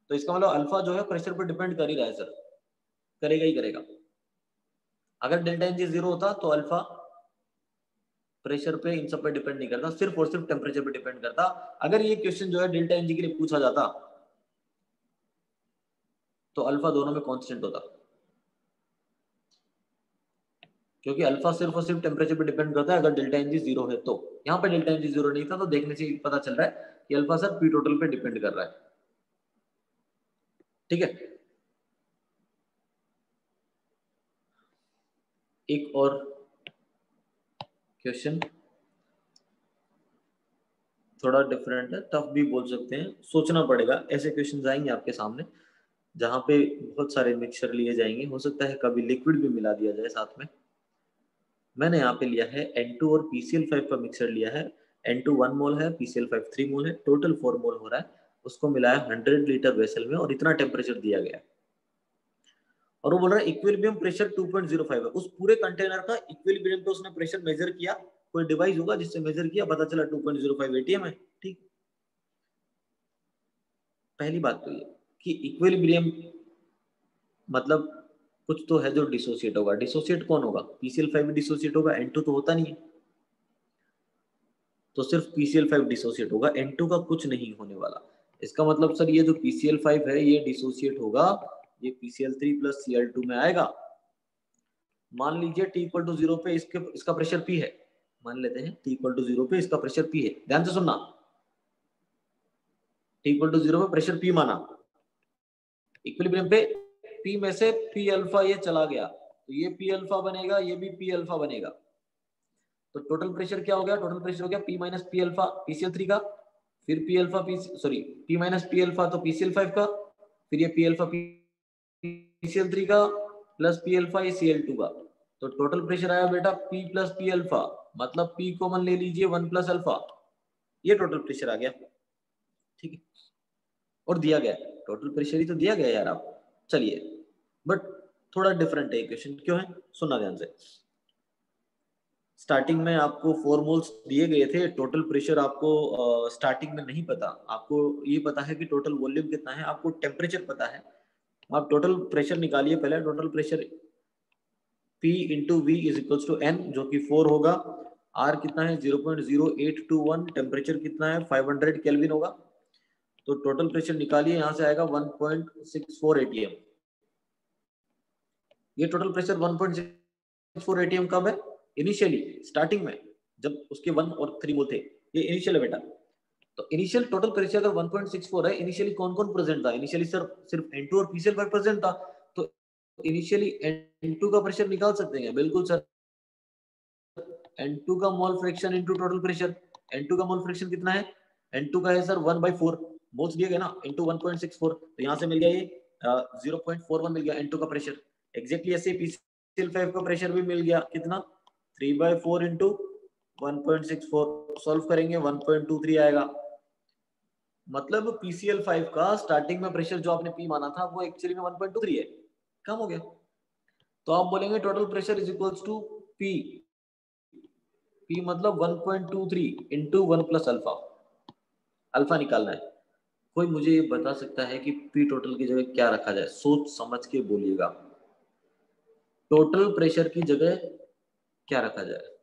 तो इसका मतलब अल्फा जो है प्रेशर पे डिपेंड कर ही रहा है सर, करेगा ही करेगा। अगर डेल्टा एन जी 0 होता तो अल्फा प्रेशर पे इन सब पे डिपेंड नहीं करता, सिर्फ और सिर्फ टेम्परेचर पे डिपेंड करता। अगर ये क्वेश्चन जो है डेल्टा एन जी के लिए पूछा जाता तो अल्फा दोनों में कांस्टेंट होता, क्योंकि अल्फा सिर्फ और सिर्फ टेम्परेचर पे डिपेंड करता है अगर डेल्टा एन जी 0 है तो। यहाँ पे डेल्टा एन जी 0 नहीं था, तो देखने से पता चल रहा है कि अल्फा सर पी टोटल पे डिपेंड कर रहा है। ठीक है, एक और क्वेश्चन थोड़ा डिफरेंट है, टफ भी बोल सकते हैं, सोचना पड़ेगा, ऐसे क्वेश्चन आएंगे आपके सामने जहां पे बहुत सारे मिक्सचर लिए जाएंगे, हो सकता है कभी लिक्विड भी मिला दिया जाए साथ में। मैंने यहाँ पे लिया है N2 और PCl5 का मिक्सचर लिया है, N2 1 मोल है, PCl5 3 मोल है, टोटल 4 मोल हो रहा है, उसको मिलाया 100 लीटर वेसल में और इतना टेम्परेचर दिया गया है, और वो बोल रहा है इक्विलिब्रियम प्रेशर 2.05 है। उस पूरे कंटेनर का इक्विलिब्रियम पे उसने प्रेशर मेजर किया, कोई डिवाइस होगा जिससे मेजर किया, पता चला 2.05 एटीएम है। ठीक, पहली बात तो ये कि इक्विलिब्रियम मतलब कुछ तो है जो डिसोसिएट होगा, डिसोसिएट कौन होगा, PCl5 डिसोसिएट होगा, N2 तो होता नहीं है। तो सिर्फ PCl5 डिसोसिएट होगा, N2 का कुछ नहीं होने वाला। इसका मतलब सर ये जो PCl5 है ये डिसोसिएट होगा, ये PCl3 प्लस Cl2 में आएगा। मान लीजिए T इक्वल टू 0 पे इसका प्रेशर P है, मान लेते हैं T इक्वल टू 0 पे इसका प्रेशर P है। ध्यान से सुनना, T इक्वल टू 0 पे प्रेशर P माना, इक्विलिब्रियम पे P में से P अल्फा ये चला गया, तो ये P अल्फा बनेगा, ये भी P अल्फा बनेगा। तो टोटल प्रेशर क्या हो गया? टोटल प्रेशर हो गया P minus P alpha PCl3 का, फिर P alpha P minus P alpha तो PCl5 का, फिर ये P अल्फा PCl3 का प्लस P अल्फा ये Cl2 का। तो टोटल प्रेशर आया बेटा P प्लस P अल्फा, मतलब P कॉमन ले लीजिए 1 प्लस अल्फा, ये टोटल प्रेशर आ गया। ठीक है, और दिया गया टोटल प्रेशर ही तो दिया गया यार आप। चलिए, बट थोड़ा डिफरेंट है इक्वेशन, क्यों है सुनना ध्यान से। स्टार्टिंग में आपको 4 मोल्स दिए गए थे, टोटल प्रेशर आपको स्टार्टिंग में नहीं पता, आपको ये पता है कि टोटल वॉल्यूम कितना है, आपको टेम्परेचर पता है। आप टोटल प्रेशर निकालिए पहले, total pressure P into V is equal to N, जो कि 4 होगा, R कितना है 0.0821, टेम्परेचर कितना है 500 केल्विन होगा। तो टोटल प्रेशर निकालिए, यहां से आएगा 1.64 atm। ये टोटल प्रेशर 1.64 atm कब है? इनिशियली स्टार्टिंग में, जब उसके 1 और 3 मोल थे, ये इनिशियल है बेटा। तो इनिशियल टोटल प्रेशर अगर 1.64 है, इनिशियली कौन कौन प्रेजेंट था? इनिशियली सर सिर्फ N2 और PCl5 प्रेजेंट था, तो इनिशियली N2 का प्रेशर निकाल सकते हैं बिल्कुल सर। N2 का mole fraction into total pressure, N2 का मोल फ्रैक्शन कितना है? N2 का है सर 1/4, मोल्स दिए गए ना, इनटू 1.64, तो यहां से मिल गया ये 0.41 मिल गया N2 का प्रेशर। एग्जैक्टली ऐसे PCl5 का प्रेशर भी मिल गया, कितना 3/4 इंटू 1.64, सॉल्व करेंगे 1.23 आएगा। मतलब PCl5 का स्टार्टिंग में प्रेशर जो आपने P माना था वो एक्चुअली में 1.23 है, कम हो गया। तो आप बोलेंगे total pressure is equals to P, P मतलब 1.23 इंटू 1 प्लस अल्फा, अल्फा निकालना है। कोई मुझे ये बता सकता है कि P टोटल की जगह क्या रखा जाए? सोच समझ के बोलिएगा, टोटल प्रेशर की जगह क्या रखा जाए?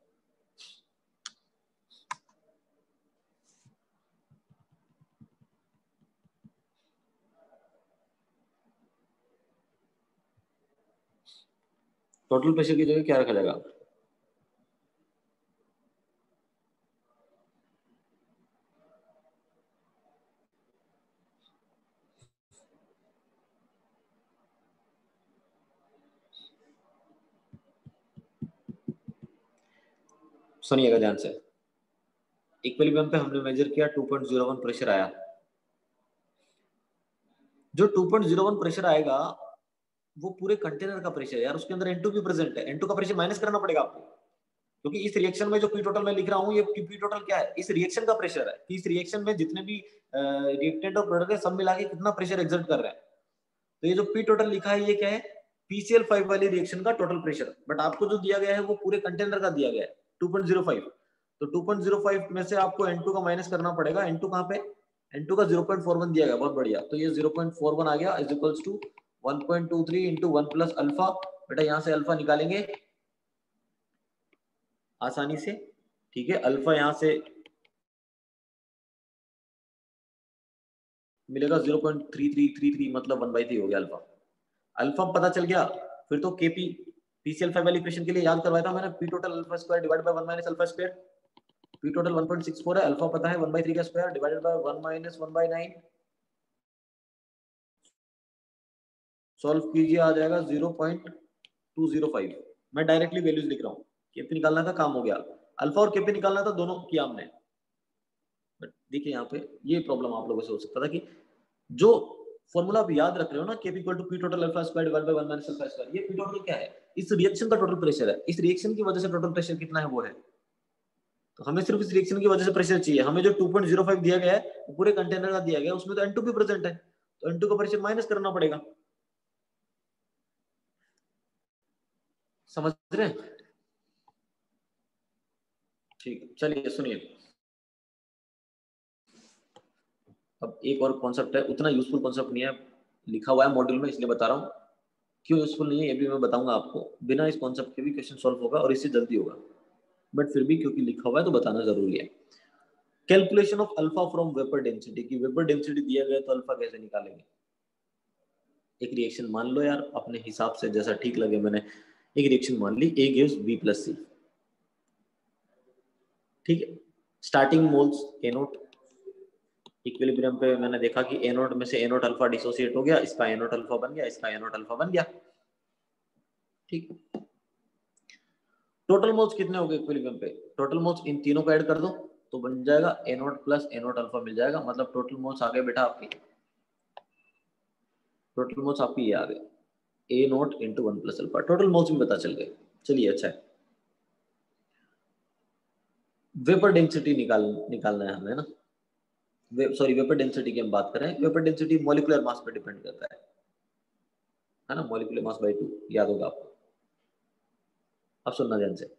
टोटल प्रेशर की जगह क्या रखा जाएगा? सुनिएगा ध्यान से, इक्विलिब्रियम पे हमने मेजर किया 2.01 प्रेशर आया। जो 2.01 प्रेशर आएगा वो पूरे कंटेनर का प्रेशर है यार, उसके अंदर N2 भी प्रेजेंट है, N2 का प्रेशर माइनस करना पड़ेगा आपको, क्योंकि इस रिएक्शन में जो P टोटल मैं लिख रहा हूँ, ये P टोटल क्या है? इस रिएक्शन का प्रेशर है कि इस रिएक्शन में जितने भी रिएक्टेंट और प्रोडक्ट है सब मिला के कितना प्रेशर एक्सर्ट कर रहे हैं। तो ये जो P टोटल लिखा है ये क्या है? PCl5 वाली रिएक्शन का टोटल प्रेशर, बट आपको जो दिया गया है वो पूरे कंटेनर का दिया गया है 2.05। तो 2.05 में से आपको N2 का माइनस करना पड़ेगा। N2 कहाँ पे? N2 का 0.41 दिया गया, बहुत बढ़िया। तो ये 0.41 आ गया is equals to 1.23 into 1 plus alpha. बेटा यहाँ से अल्फा निकालेंगे आसानी से, ठीक है। अल्फा यहाँ से मिलेगा 0.3333, मतलब 1/3 हो गया अल्फा। अल्फा पता चल गया, फिर तो केपी PCl5 वाली इक्वेशन के लिए याद करवाया था मैंने, P total alpha square divided by 1 minus alpha square. P total 1.64 है, अल्फा पता है 1/3 का square divided by 1 minus 1/9। Solve कीजिए, आ जाएगा 0.205। मैं डायरेक्टली वैल्यूज लिख रहा हूँ, केपी निकालना था काम हो गया, अल्फा और केपी निकालना था, दोनों किया हमने। बट देखिए यहाँ पे ये प्रॉब्लम आप लोगों से हो सकता था कि जो फॉर्मूला आप याद रख रहे हो ना, Kp equal to P total alpha square divided by 1 minus alpha square, ये P टोटल क्या है? इस रिएक्शन का टोटल प्रेशर है, इस रिएक्शन की वजह से टोटल प्रेशर कितना है वो है। तो हमें सिर्फ इस रिएक्शन की वजह से प्रेशर चाहिए। हमें जो 2.05 दिया गया है वो पूरे कंटेनर का दिया गया है, उसमें तो N2 भी प्रेजेंट है, तो N2 का प्रेशर माइनस करना पड़ेगा। समझ रहे हैं? ठीक है, चलिए सुनिए। अब एक और कॉन्सेप्ट है, उतना यूजफुल कॉन्सेप्ट नहीं है, लिखा हुआ है मॉड्यूल में इसलिए बता रहा हूँ। क्यों यूजफुल नहीं है ये भी मैं बताऊंगा आपको। बिना इस कॉन्सेप्ट के भी क्वेश्चन सॉल्व होगा और इससे जल्दी होगा, बट फिर भी क्योंकि लिखा हुआ है तो बताना जरूरी है। Calculation of alpha from vapour density, की वेपर डेंसिटी दिया गया तो अल्फा कैसे निकालेंगे। एक रिएक्शन मान लो यार, अपने हिसाब से जैसा ठीक लगे, मैंने एक रिएक्शन मान ली, A gives B plus C, ठीक है। Starting moles A note, equilibrium पे मैंने देखा कि A नोट में से A नोट अल्फा डिसोसिएट हो गया, इसका A नोट अल्फा बन गया, इसका A नोट अल्फा बन गया, ठीक। टोटल मोल्स कितने हो गए इक्विलिब्रियम पे, टोटल मोल्स इन तीनों को ऐड कर दो तो बन जाएगा A naught plus A naught alpha मिल जाएगा, मतलब टोटल मोल्स आ गए बेटा आपकी, टोटल मोल्स आपकी ये आ गए A note into 1 plus alpha, total moles भी पता चल गए। चलिए अच्छा है, वेपर डेंसिटी निकालना है हमें ना, सॉरी वेपर डेंसिटी की हम बात कर रहे हैं, वेपर डेंसिटी मॉलिक्यूलर मास पे डिपेंड करता है ना, मॉलिक्यूलर मास बाय 2, याद होगा आपको। अब सुनना ध्यान से,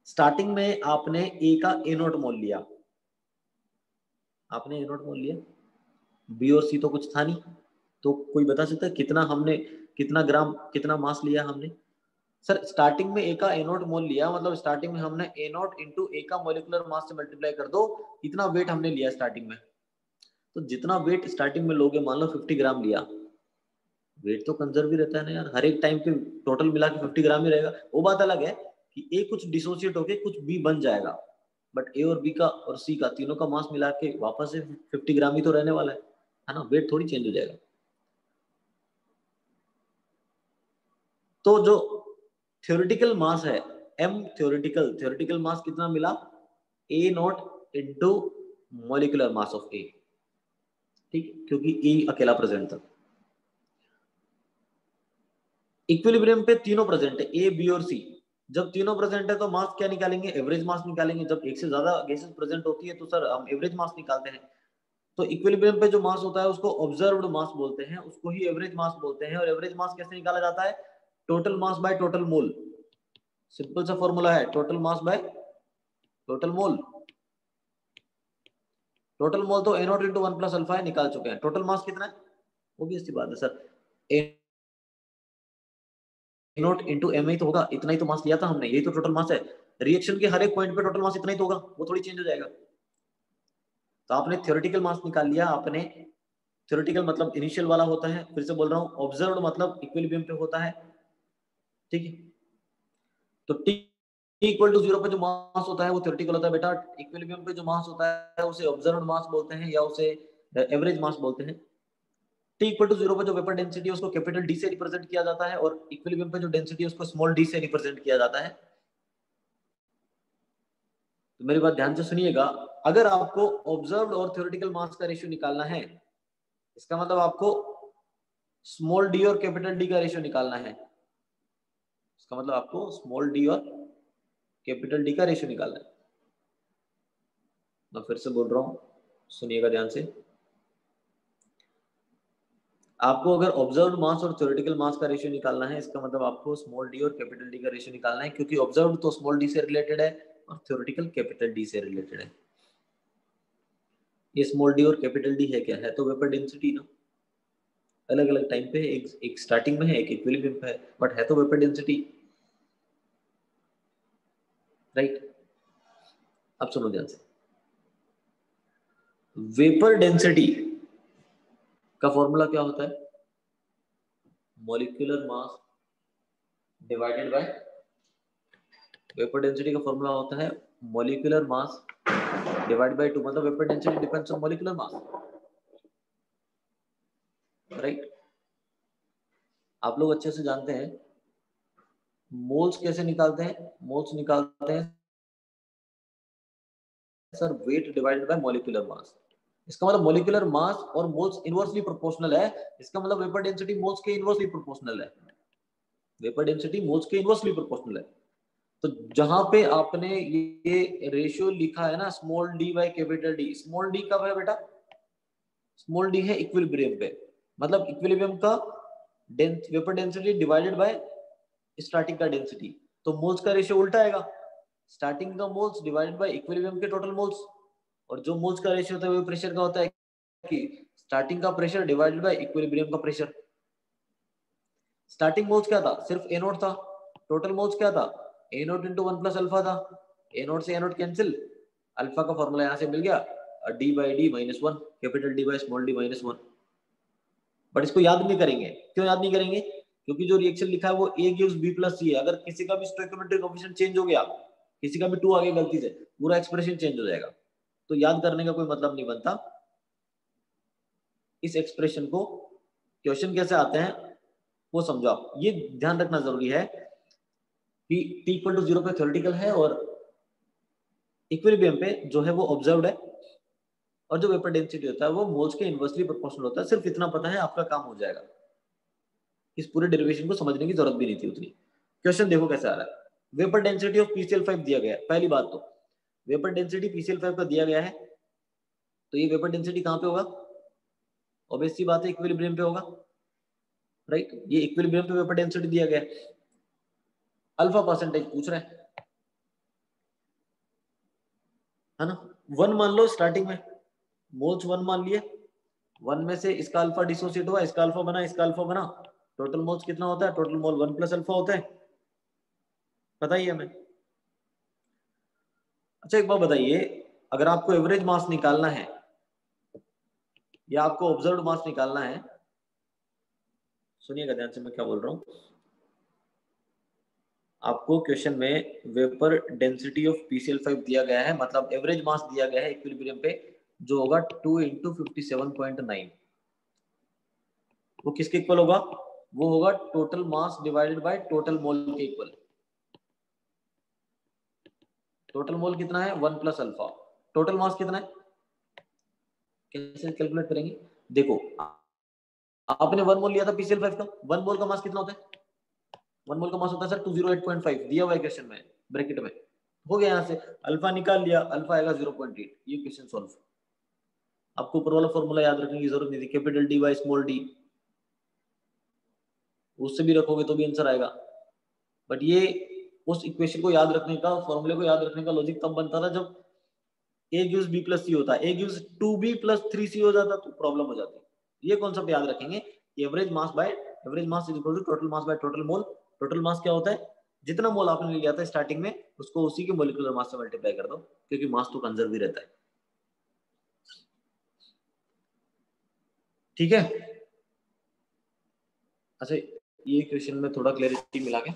स्टार्टिंग में आपने ए का ए नोट मोल लिया, आपने ए नोट मोल लिया, बी और सी तो कुछ था नहीं, तो कोई बता सकता है कितना हमने, कितना ग्राम, कितना मास लिया हमने। सर स्टार्टिंग में ए का ए नोट मोल लिया, मतलब स्टार्टिंग में हमने ए नोट इंटू ए का मॉलिक्यूलर मास से मल्टीप्लाई कर दो, इतना वेट हमने लिया स्टार्टिंग में। तो जितना वेट स्टार्टिंग में लोगे, मान लो 50 ग्राम लिया, वेट तो कंजर्व ही रहता है ना यार, हर एक टाइम पे टोटल मिला के 50 ग्राम ही रहेगा। वो बात अलग है कि ए कुछ डिसोसिएट होके कुछ बी बन जाएगा, बट ए और बी का और सी का तीनों का मास मिला के वापस से 50 ग्राम ही तो रहने वाला है ना, वेट थोड़ी चेंज हो जाएगा। तो जो थ्योरेटिकल मास है एम, थ्योरेटिकल मास कितना मिला, A naught into molecular mass of A, ठीक, क्योंकि ए अकेला प्रेजेंट था। इक्विलिब्रियम पे तीनों प्रेजेंट है, ए बी और सी, जब तीनों प्रेजेंट है तो मास क्या निकालेंगे, एवरेज मास निकालेंगे। जब एक से ज्यादा गैसेस प्रेजेंट होती है तो सर हम एवरेज मास निकालते हैं। तो इक्विलिब्रियम पे जो मास होता है उसको ऑब्जर्व्ड मास बोलते हैं, उसको ही एवरेज मास बोलते हैं। और एवरेज मास कैसे निकाला जाता है, total mass by total mole, simple सा फॉर्मूला है, total mass by total mole. Total mole तो ए नॉट इंटू 1 प्लस अल्फा है, निकाल चुके हैं। टोटल मास कितना है, वो भी अच्छी बात है sir, A naught into M ही तो होगा, इतना ही तो मास लिया था हमने, यही तो टोटल मास है। रिएक्शन के हर एक पॉइंट पे टोटल मास इतना ही तो होगा, वो थोड़ी चेंज हो जाएगा। तो आपने थ्योरेटिकल मास निकाल लिया आपने, थ्योरेटिकल मतलब इनिशियल वाला होता है, फिर से बोल रहा हूँ, ऑब्जर्व्ड मतलब इक्विलिब्रियम पे होता है, ठीक है। तो टी इक्वल टू 0 पे जो मास होता है वो थ्योरेटिकल होता है बेटा, इक्विलिब्रियम पे जो मास होता है उसे ऑब्जर्व्ड मास बोलते हैं या उसे एवरेज मास बोलते हैं। टी इक्वल टू 0 पे जो वेपर डेंसिटी है उसको कैपिटल डी से रिप्रेजेंट किया जाता है, और इक्विलिब्रियम पे जो डेंसिटी है उसको स्मॉल डी से रिप्रेजेंट किया जाता है। तो मेरी बात ध्यान से सुनिएगा, अगर आपको ऑब्जर्व्ड और थ्योरेटिकल मास का रेशियो निकालना है, इसका मतलब आपको स्मॉल डी और कैपिटल डी का रेशियो निकालना है, इसका मतलब आपको स्मॉल डी और कैपिटल डी का रेशियो निकालना है। मैं फिर से बोल रहा हूं, सुनिएगा ध्यान से, आपको अगर ऑब्जर्व्ड मास और थ्योरेटिकल मास का रेशियो निकालना है, इसका मतलब आपको स्मॉल डी और कैपिटल डी का रेशियो निकालना है, क्योंकि ऑब्जर्व्ड तो स्मॉल डी से रिलेटेड है और थ्योरेटिकल कैपिटल डी से रिलेटेड है। ये स्मॉल डी और कैपिटल डी है क्या, है तो वेपर डेंसिटी ना, अलग अलग टाइम पे, एक स्टार्टिंग में है, एक इक्विलिब्रियम पे है, बट है तो वेपर डेंसिटी, राइट। अब सुनो ध्यान से, वेपर डेंसिटी का फॉर्मूला क्या होता है, molecular mass divided by, vapour density का फॉर्मूला होता है मॉलिक्यूलर मास डिवाइड बाय 2, मतलब vapour density depends on molecular mass, right. आप लोग अच्छे से जानते हैं मोल्स कैसे निकालते हैं, मोल्स निकालते हैं sir wait divided by molecular mass. इसका मतलब मॉलिक्यूलर मास और मोल्स इनवर्सली प्रोपोर्शनल है, इसका मतलब वेपर डेंसिटी मोल्स के इनवर्सली प्रोपोर्शनल है, वेपर डेंसिटी मोल्स के इनवर्सली प्रोपोर्शनल है। तो जहां पे आपने ये रेशियो लिखा है ना, small D by capital D, small D कब है बेटा, स्मॉल डी है इक्विलिब्रियम पे, मतलब इक्विलिब्रियम का vapour density divided by starting का डेंसिटी। तो मोल्स का रेशियो उल्टा आएगा, स्टार्टिंग का मोल्स डिवाइडेड बाय इक्विलिब्रियम के टोटल मोल्स, और जो मोल्स का रेशियो होता है वो प्रेशर का होता है कि स्टार्टिंग का प्रेशर डिवाइडेड बाय इक्विलिब्रियम का प्रेशर। स्टार्टिंग मोल्स क्या था, सिर्फ ए नोट था, टोटल मोल्स क्या था, ए नोट इंटू 1 प्लस अल्फा था, ए नोट से ए नोट कैंसिल, अल्फा का फॉर्मूला यहाँ से मिल गया, D by D minus one, capital D by small D minus one. But इसको याद नहीं करेंगे। क्यों याद नहीं करेंगे? क्योंकि जो रिएक्शन लिखा है वो ए गिव्स बी प्लस सी है। अगर किसी का भी स्टोइकियोमेट्रिक कोएफिशिएंट चेंज हो गया, किसी का भी 2 आ गया गलती से, पूरा एक्सप्रेशन चेंज हो जाएगा। तो याद करने का कोई मतलब नहीं बनता। इस एक्सप्रेशन को क्वेश्चन कैसे आते हैं वो समझो आप। ये ध्यान रखना जरूरी है कि t इक्वल टू 0 पे थ्योरेटिकल है और इक्विलिब्रियम पे जो है वो ऑब्जर्व्ड है, और जो वेपर डेंसिटी होता है वो मोल्स के इनवर्सली प्रोपोर्शनल होता है। सिर्फ इतना पता है, आपका काम हो जाएगा। इस पूरे डेरिवेशन को समझने की जरूरत भी नहीं थी उतनी। क्वेश्चन देखो कैसे आ रहा है। वेपर डेंसिटी ऑफ PCl5 दिया गया है। पहली बात तो वेपर डेंसिटी PCl5 का दिया गया है, तो ये वेपर डेंसिटी कहां पे होगा? ऑब्वियस सी बात है, इक्विलिब्रियम पे होगा, राइट। ये इक्विलिब्रियम पे वेपर डेंसिटी दिया गया है। अल्फा परसेंटेज पूछ रहा है ना। 1 मान लो स्टार्टिंग में, मोल्स 1 मान लिए। 1 में से इसका अल्फा डिसोसिएट हुआ, इसका अल्फा बना, इसका अल्फा बना। टोटल मोल्स कितना होता है? टोटल मोल 1 प्लस अल्फा होता है, पता ही है हमें। अच्छा एक बात बताइए, अगर आपको एवरेज मास निकालना है या आपको ऑब्जर्व्ड मास निकालना है, सुनिएगा ध्यान से मैं क्या बोल रहा हूं। आपको क्वेश्चन में वेपर डेंसिटी ऑफ PCl5 दिया गया है, मतलब एवरेज मास दिया गया है इक्विलिब्रियम पे, जो होगा 2 × 57.9। वो किसके इक्वल होगा? वो होगा total mass divided by total मोल के इक्वल। टोटल मोल कितना है? 1 प्लस अल्फा। टोटल मास कितना है? कैसे कैलकुलेट करेंगे? देखो, आपने 1 मोल लिया था PCl5 का, 1 मोल का मास कितना होता है? 1 मोल का मास होता है सर 208.5, दिया हुआ है क्वेश्चन में, ब्रैकेट में। हो गया, यहाँ से अल्फा निकाल लिया, अल्फा आएगा 0.8। ये क्वेश्चन सॉल्व। आपको ऊपर वाला फॉर्मूला याद रखने की जरूरत नहीं थी, capital D by small D, उससे भी रखोगे तो भी आंसर आएगा। बट ये उस इक्वेशन को याद रखने का, फॉर्मूले को याद रखने का लॉजिक तब बनता था जब a gives b plus c होता है। a gives 2b plus 3c हो जाता तो प्रॉब्लम हो जाती। ये कॉन्सेप्ट याद रखेंगे, average mass by average mass is equal to total mass by total mole. Total mass क्या होता है? जितना मोल आपने लिया था स्टार्टिंग में, उसको उसी के मोलिकुलर मास से मल्टीप्लाई कर दो, क्योंकि मास तो कंजर्व ही रहता है। ठीक है। अच्छा, ये क्वेश्चन में थोड़ा क्लैरिटी मिला के,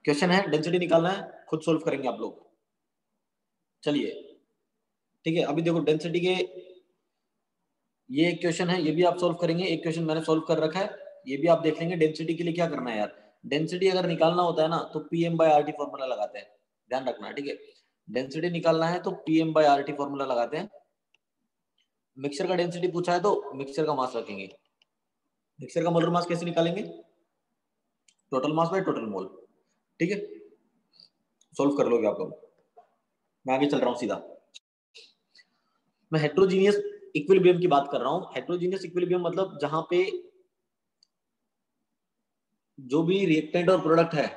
क्वेश्चन है डेंसिटी निकालना है, खुद सोल्व करेंगे आप लोग। चलिए ठीक है, अभी देखो डेंसिटी के ये एक क्वेश्चन है, ये भी आप सोल्व करेंगे। एक क्वेश्चन मैंने सोल्व कर रखा है, ये भी आप देख लेंगे। डेंसिटी के लिए क्या करना है यार, डेंसिटी अगर निकालना होता है ना तो PM/RT फॉर्मूला लगाते हैं, ध्यान रखना, ठीक है। डेंसिटी निकालना है तो PM/RT फॉर्मूला लगाते हैं। मिक्सचर का डेंसिटी पूछा है तो मिक्सचर का मास रखेंगे। मिक्सचर का मोलर मास कैसे निकालेंगे? टोटल मास बाय टोटल मोल, ठीक है। सोल्व कर लोगे आप लोग, मैं आगे चल रहा हूँ सीधा। मैं हेट्रोजीनियस इक्विलिब्रियम की बात कर रहा हूँ। हेट्रोजीनियस इक्विलिब्रियम मतलब जहां पे जो भी रिएक्टेंट और प्रोडक्ट है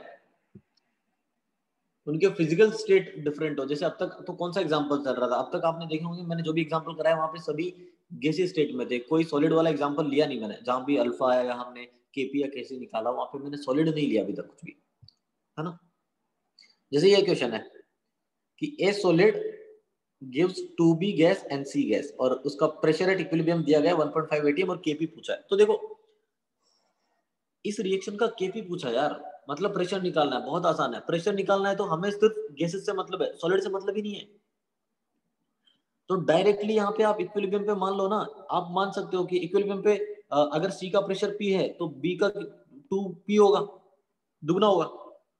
उनके फिजिकल स्टेट डिफरेंट हो। जैसे अब तक तो कौन सा एग्जांपल चल रहा था? अब तक आपने देखे होंगे, मैंने जो भी एग्जांपल कराया वहां पे सभी गैसीय स्टेट में थे, कोई सॉलिड वाला एग्जांपल लिया नहीं मैंने। जहां भी अल्फा है या हमने केपी या कैसे निकाला, वहां पे मैंने सॉलिड नहीं लिया अभी तक कुछ भी, है ना। जैसे ये क्वेश्चन है कि ए solid gives 2b gas and c gas, और उसका प्रेशर एट इक्विलिब्रियम दिया गया 1.5 atm और केपी पूछा है। तो देखो इस रिएक्शन का केपी पूछा यार, मतलब प्रेशर निकालना है, बहुत आसान है। प्रेशर निकालना है तो हमें सिर्फ गैसेस से मतलब है, सॉलिड से मतलब ही नहीं है। तो डायरेक्टली यहाँ पे आप इक्विलिब्रियम पे मान लो ना, आप मान सकते हो कि इक्विलिब्रियम पे अगर सी का प्रेशर पी है तो बी का 2p होगा, दुगना होगा।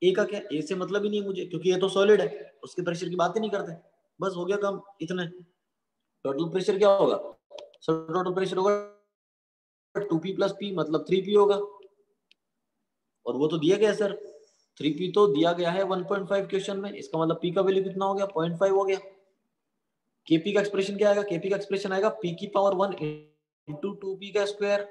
ए का क्या? ए से मतलब ही नहीं है मुझे, क्योंकि ये तो सॉलिड है, उसके प्रेशर की बात ही नहीं करते। बस हो गया काम, इतने। टोटल प्रेशर क्या होगा? सर टोटल प्रेशर होगा 2p प्लस p, मतलब 3p होगा। और वो तो दिया गया सर, 3p तो दिया गया है 1.5 क्वेश्चन में, इसका मतलब p का वैल्यू कितना हो गया? 0.5 हो गया। kp का एक्सप्रेशन क्या आएगा? kp का एक्सप्रेशन आएगा p की पावर 1 इंटू 2p का स्क्वायर।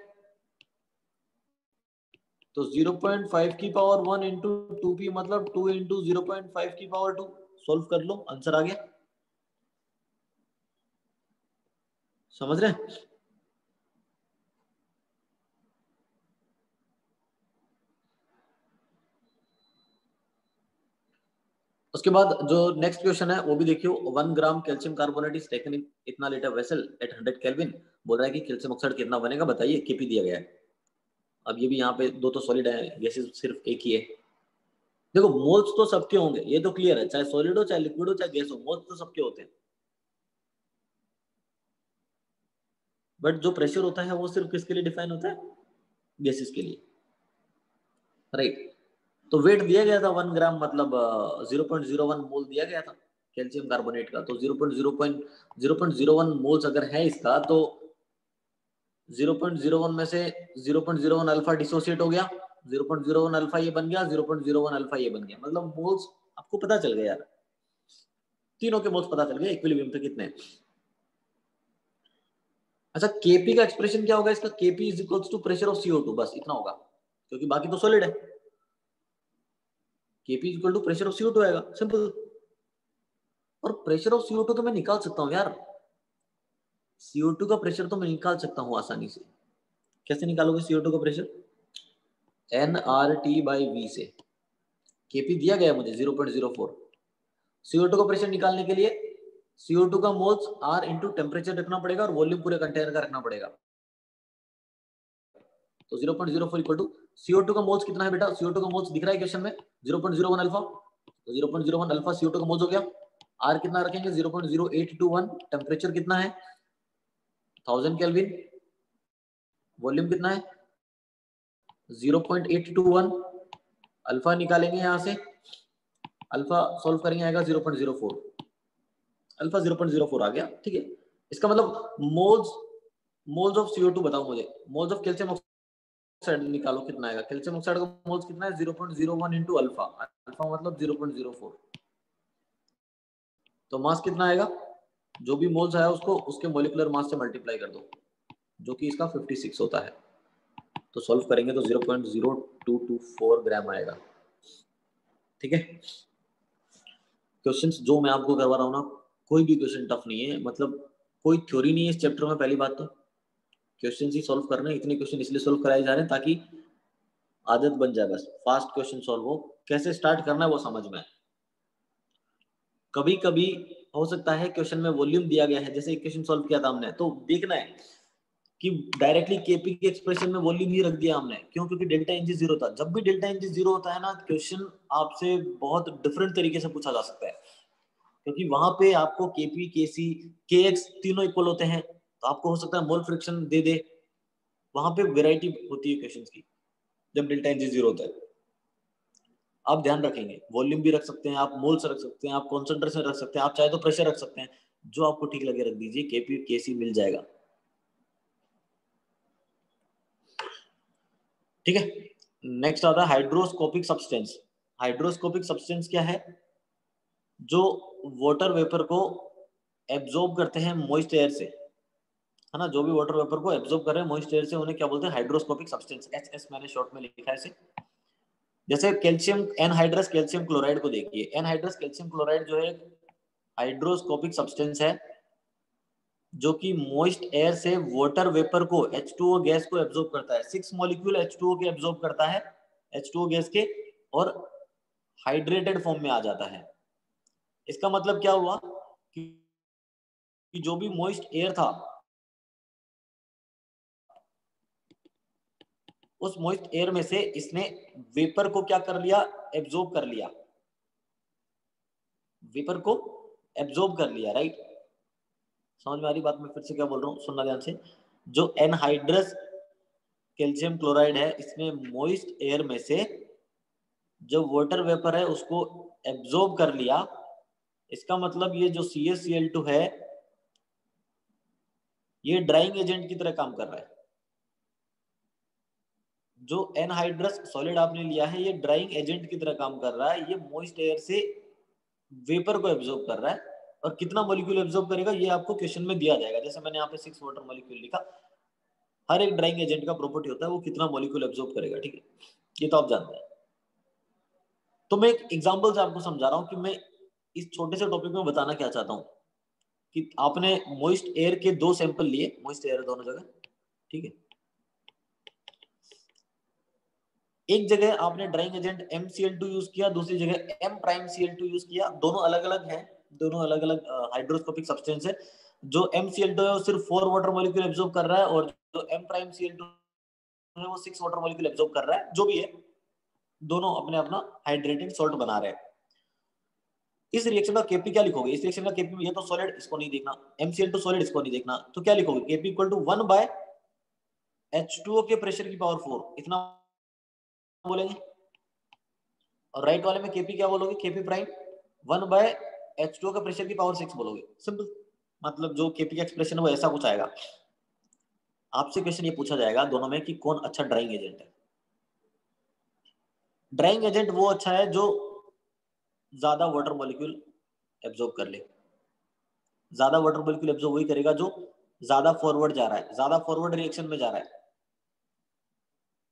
तो 0.5 की पावर 1 इंटू 2p मतलब 2 इंटू 0.5 की पावर 2। सोल्व कर लो, आंसर आ गया। समझ रहे हैं? उसके बाद जो नेक्स्ट क्वेश्चन है वो भी देखियो, 1 ग्राम calcium carbonate is taken in इतना लीटर वेसल एट 100 केल्विन। बोल रहा है कि कैल्शियम ऑक्साइड कितना बनेगा बताइए, केपी दिया गया है। अब ये भी यहाँ पे दो तो सॉलिड है, गैसेस सिर्फ एक ही है। देखो मोल्स तो सबके होंगे, ये तो क्लियर है, चाहे सॉलिड हो चाहे लिक्विड हो चाहे गैस हो, मोल्स तो सबके होते हैं। बट जो प्रेशर होता है वो सिर्फ किसके लिए डिफाइन होता है, गैसेस के लिए, राइट। तो वेट दिया गया था 1 ग्राम मतलब 0.01 मोल दिया गया था कैल्शियम कार्बोनेट का। तो 0.01 मोल्स अगर है इसका, तो 0.01 में से 0.01 अल्फा डिसोसिएट हो गया, 0.01 अल्फा ये बन गया, 0.01 अल्फा ये बन गया, मतलब मोल्स आपको पता चल गया यार, तीनों के मोल्स पता चल गए इक्विलिब्रियम पे कितने। अच्छा केपी का एक्सप्रेशन क्या होगा इसका, KP is equals to pressure of CO2, बस इतना होगा, क्योंकि बाकी तो सॉलिड है। KP is equal to pressure of CO2 आएगा, सिंपल। और प्रेशर ऑफ CO2 तो मैं निकाल सकता हूँ यार, CO2 का प्रेशर तो मैं निकाल सकता हूँ आसानी से। कैसे निकालोगे CO2 का प्रेशर, nRT/V से। केपी दिया गया मुझे 0.04। CO2 का प्रेशर निकालने के लिए CO2 का मोल्स R इंटू टेम्परेचर रखना पड़ेगा और वॉल्यूम पूरे कंटेनर का रखना पड़ेगा। तो 0.04 इक्वल टू CO2 का मोल्स कितना है बेटा, CO2 का मोल्स दिख रहा है क्वेश्चन में 0.01 अल्फा, तो 0.01 अल्फा CO2 का मोल्स हो गया। R कितना रखेंगे 0.0821, टेम्परेचर कितना है 1000 केल्विन, वॉल्यूम कितना है 0.821, अल्फा निकालेंगे यहां से, अल्फा सॉल्व करेंगे आएगा 0.04, अल्फा 0.04 आ गया, ठीक है। इसका मतलब मोल्स ऑफ CO2 बताओ मुझे, मोल्स ऑफ कैल्शियम ऑक्साइड निकालो कितना आएगा, कैल्शियम ऑक्साइड का मोल्स कितना है 0.01 इंटू अल्फा, अल्फा मतलब 0.04, तो मास कितना आएगा, जो भी मोल्स आया उसको उसके मोलिकुलर मास से मल्टीप्लाई कर दो, जो कि इसका 56 होता है। तो सॉल्व करेंगे तो 0.0224 ग्राम आएगा, ठीक है। क्वेश्चंस जो मैं आपको करवा रहा हूँ ना, कोई भी क्वेश्चन टफ नहीं है, मतलब कोई थ्योरी नहीं है इस चैप्टर में। पहली बात तो क्वेश्चन ही सॉल्व करना है, इतने क्वेश्चन इसलिए सॉल्व कराए जा रहे हैं ताकि आदत बन जाए, बस फास्ट क्वेश्चन सॉल्व हो। कैसे स्टार्ट करना है वो समझ में। कभी कभी हो सकता है क्वेश्चन में वॉल्यूम दिया गया है, जैसे एक क्वेश्चन सॉल्व किया था हमने, तो देखना है कि डायरेक्टली केपी के एक्सप्रेशन में वॉल्यूम ही रख दिया हमने, क्यों, क्योंकि डेल्टा इंच जीरो था। जब भी डेल्टा इंच जीरो होता है ना, क्वेश्चन आपसे बहुत डिफरेंट तरीके से पूछा जा सकता है, क्योंकि वहां पे आपको केपी केसी केएक्स तीनों इक्वल होते हैं, तो आपको हो सकता है मोल फ्रिक्शन दे दे, वहां पे वेराइटी होती है क्वेश्चंस की जब डेल्टा इंच जीरो होता है। आप ध्यान रखेंगे, वॉल्यूम भी रख सकते हैं आप, मोल्स रख सकते हैं आप, कॉन्सेंट्रेशन रख सकते हैं आप, चाहे तो प्रेशर रख सकते हैं, जो आपको ठीक लगे रख दीजिए, केपी केसी मिल जाएगा, ठीक है। नेक्स्ट आता है हाइड्रोस्कोपिक सब्सटेंस। हाइड्रोस्कोपिक सब्सटेंस क्या है, जो वाटर वेपर को एब्जॉर्ब करते हैं मॉइस्ट एयर से, है ना, जो भी वाटर वेपर को एब्जॉर्ब कर रहे हैं मॉइस्ट एयर से, उन्हें क्या बोलते हैं, हाइड्रोस्कोपिक सब्सटेंस, एचएस मैंने शॉर्ट में लिखा है इसे। जैसे कैल्शियम एनहाइड्रस कैल्शियम क्लोराइड को देखिए, एनहाइड्रस कैल्शियम क्लोराइड जो है हाइड्रोस्कोपिक सब्सटेंस है, जो कि मॉइस्ट एयर से वाटर वेपर को H2O गैस को एब्जॉर्ब करता है, 6 मॉलिक्यूल H2O के एब्जॉर्ब करता है, H2O गैस के, और हाइड्रेटेड फॉर्म में आ जाता है। इसका मतलब क्या हुआ कि जो भी मॉइस्ट एयर था, उस मॉइस्ट एयर में से इसने वेपर को क्या कर लिया, एब्जॉर्ब कर लिया, वेपर को एब्जॉर्ब कर लिया, राइट। समझ में आ रही बात, मैं फिर से क्या बोल रहा हूँ, सुनना ध्यान से। जो एनहाइड्रस कैल्शियम क्लोराइड है, इसने मॉइस्ट एयर में से जो वाटर वेपर है उसको एब्जॉर्ब कर लिया। इसका मतलब ये जो CaCl2 है, ये ड्राइंग एजेंट की तरह काम कर रहा है। जो एनहाइड्रस सॉलिड आपने लिया है, ये ड्राइंग एजेंट की तरह काम कर रहा है, ये मॉइस्ट एयर से वेपर को एब्जॉर्ब कर रहा है, और कितना मॉलिक्यूल एब्जॉर्ब करेगा ये आपको क्वेश्चन में दिया जाएगा। जैसे मैंने यहाँ पे 6 वाटर मॉलिक्यूल लिखा, हर एक ड्राइंग एजेंट का प्रॉपर्टी होता है वो कितना मॉलिक्यूल एब्जॉर्ब करेगा, ठीक है, ये तो आप जानते हैं। तो मैं एक एग्जांपल से आपको समझा रहा हूँ कि मैं इस छोटे से टॉपिक में बताना क्या चाहता हूँ, कि आपने मॉइस्ट एयर के 2 सैंपल लिए, मॉइस्ट एयर दोनों जगह, ठीक है। एक जगह आपने ड्राइंग एजेंट MCl2 यूज किया, दूसरी जगह M प्राइम Cl2 यूज किया, दोनों अलग अलग हैं, दोनों अलग अलग हाइड्रोस्कोपिक सब्सटेंस है। जो MCl2 है वो सिर्फ 4 वाटर मॉलिक्यूल एब्जॉर्ब कर रहा है, और जो M प्राइम Cl2 है वो 6 वाटर मॉलिक्यूल एब्जॉर्ब कर रहा है। जो भी है, दोनों अपने अपना हाइड्रेटेड सॉल्ट बना रहे हैं। इस रिएक्शन का केपी क्या लिखोगे? इस रिएक्शन का केपी, ये तो सॉलिड, इसको नहीं देखना, MCl2 सॉलिड, इसको नहीं देखना, तो क्या लिखोगे? KP equal to 1 bye H2O के प्रेशर की पावर 4, इतना बोलेंगे। और राइट वाले में केपी क्या बोलोगे? केपी प्राइम 1 बाय H2O का प्रेशर की पावर 6 बोलोगे। सिंपल, मतलब जो केपी का एक्सप्रेशन है वो ऐसा कुछ आएगा। आपसे क्वेश्चन ये पूछा जाएगा दोनों में कि कौन अच्छा ड्राइंग एजेंट है। ड्राइंग एजेंट वो अच्छा है जो ज्यादा वाटर मॉलिक्यूल एब्जॉर्ब कर ले। ज्यादा वाटर मॉलिक्यूल एब्जॉर्ब वही करेगा जो ज्यादा फॉरवर्ड जा रहा है, ज्यादा फॉरवर्ड रिएक्शन में जा रहा है।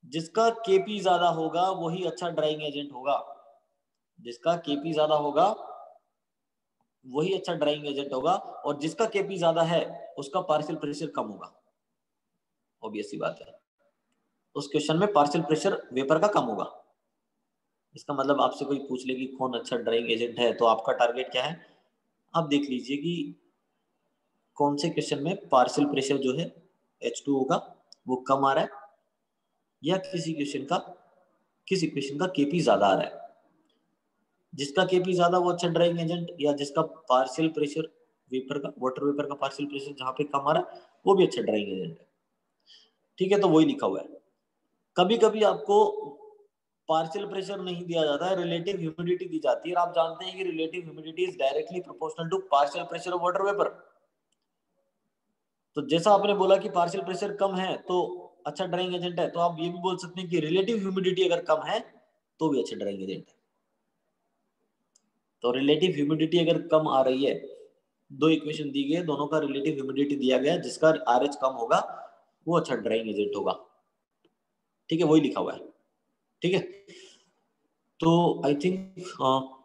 जिसका केपी ज्यादा होगा वही अच्छा ड्राइंग एजेंट होगा। जिसका केपी ज्यादा होगा वही अच्छा ड्राइंग एजेंट होगा, और जिसका केपी ज्यादा है उसका पार्शियल प्रेशर कम होगा। ऑब्वियस सी बात है, उस क्वेश्चन में पार्शियल प्रेशर वेपर का कम होगा। इसका मतलब आपसे कोई पूछ ले कि कौन अच्छा ड्राइंग एजेंट है, तो आपका टारगेट क्या है? आप देख लीजिए कि कौन से क्वेश्चन में पार्शियल प्रेशर जो है H2O का वो कम आ रहा है, या किसी क्वेश्चन का केपी ज्यादा आ रहा है। जिसका केपी ज्यादा वो अच्छा ड्राइंग एजेंट, या जिसका पार्शियल प्रेशर वेपर का, वाटर वेपर का पार्शियल प्रेशर जहां पे कम आ रहा है वो भी अच्छा ड्राइंग एजेंट है। ठीक है, तो वही लिखा हुआ है। कभी कभी आपको पार्शियल प्रेशर नहीं दिया जाता है, रिलेटिव ह्यूमिडिटी दी जाती है। आप जानते हैं कि relative humidity is directly proportional to partial pressure of water vapour. तो जैसा आपने बोला कि पार्शियल प्रेशर कम है तो अच्छा ड्राइंग एजेंट है, तो आप ये भी बोल सकते हैं कि रिलेटिव ह्यूमिडिटी अगर कम है तो भी अच्छा ड्राइंग एजेंट है। तो रिलेटिव ह्यूमिडिटी अगर कम आ रही है, दो इक्वेशन दी गई, दोनों का रिलेटिव ह्यूमिडिटी दिया गया, जिसका RH कम होगा वो अच्छा ड्राइंग एजेंट होगा। ठीक है, वही लिखा हुआ है। ठीक है, तो आई थिंक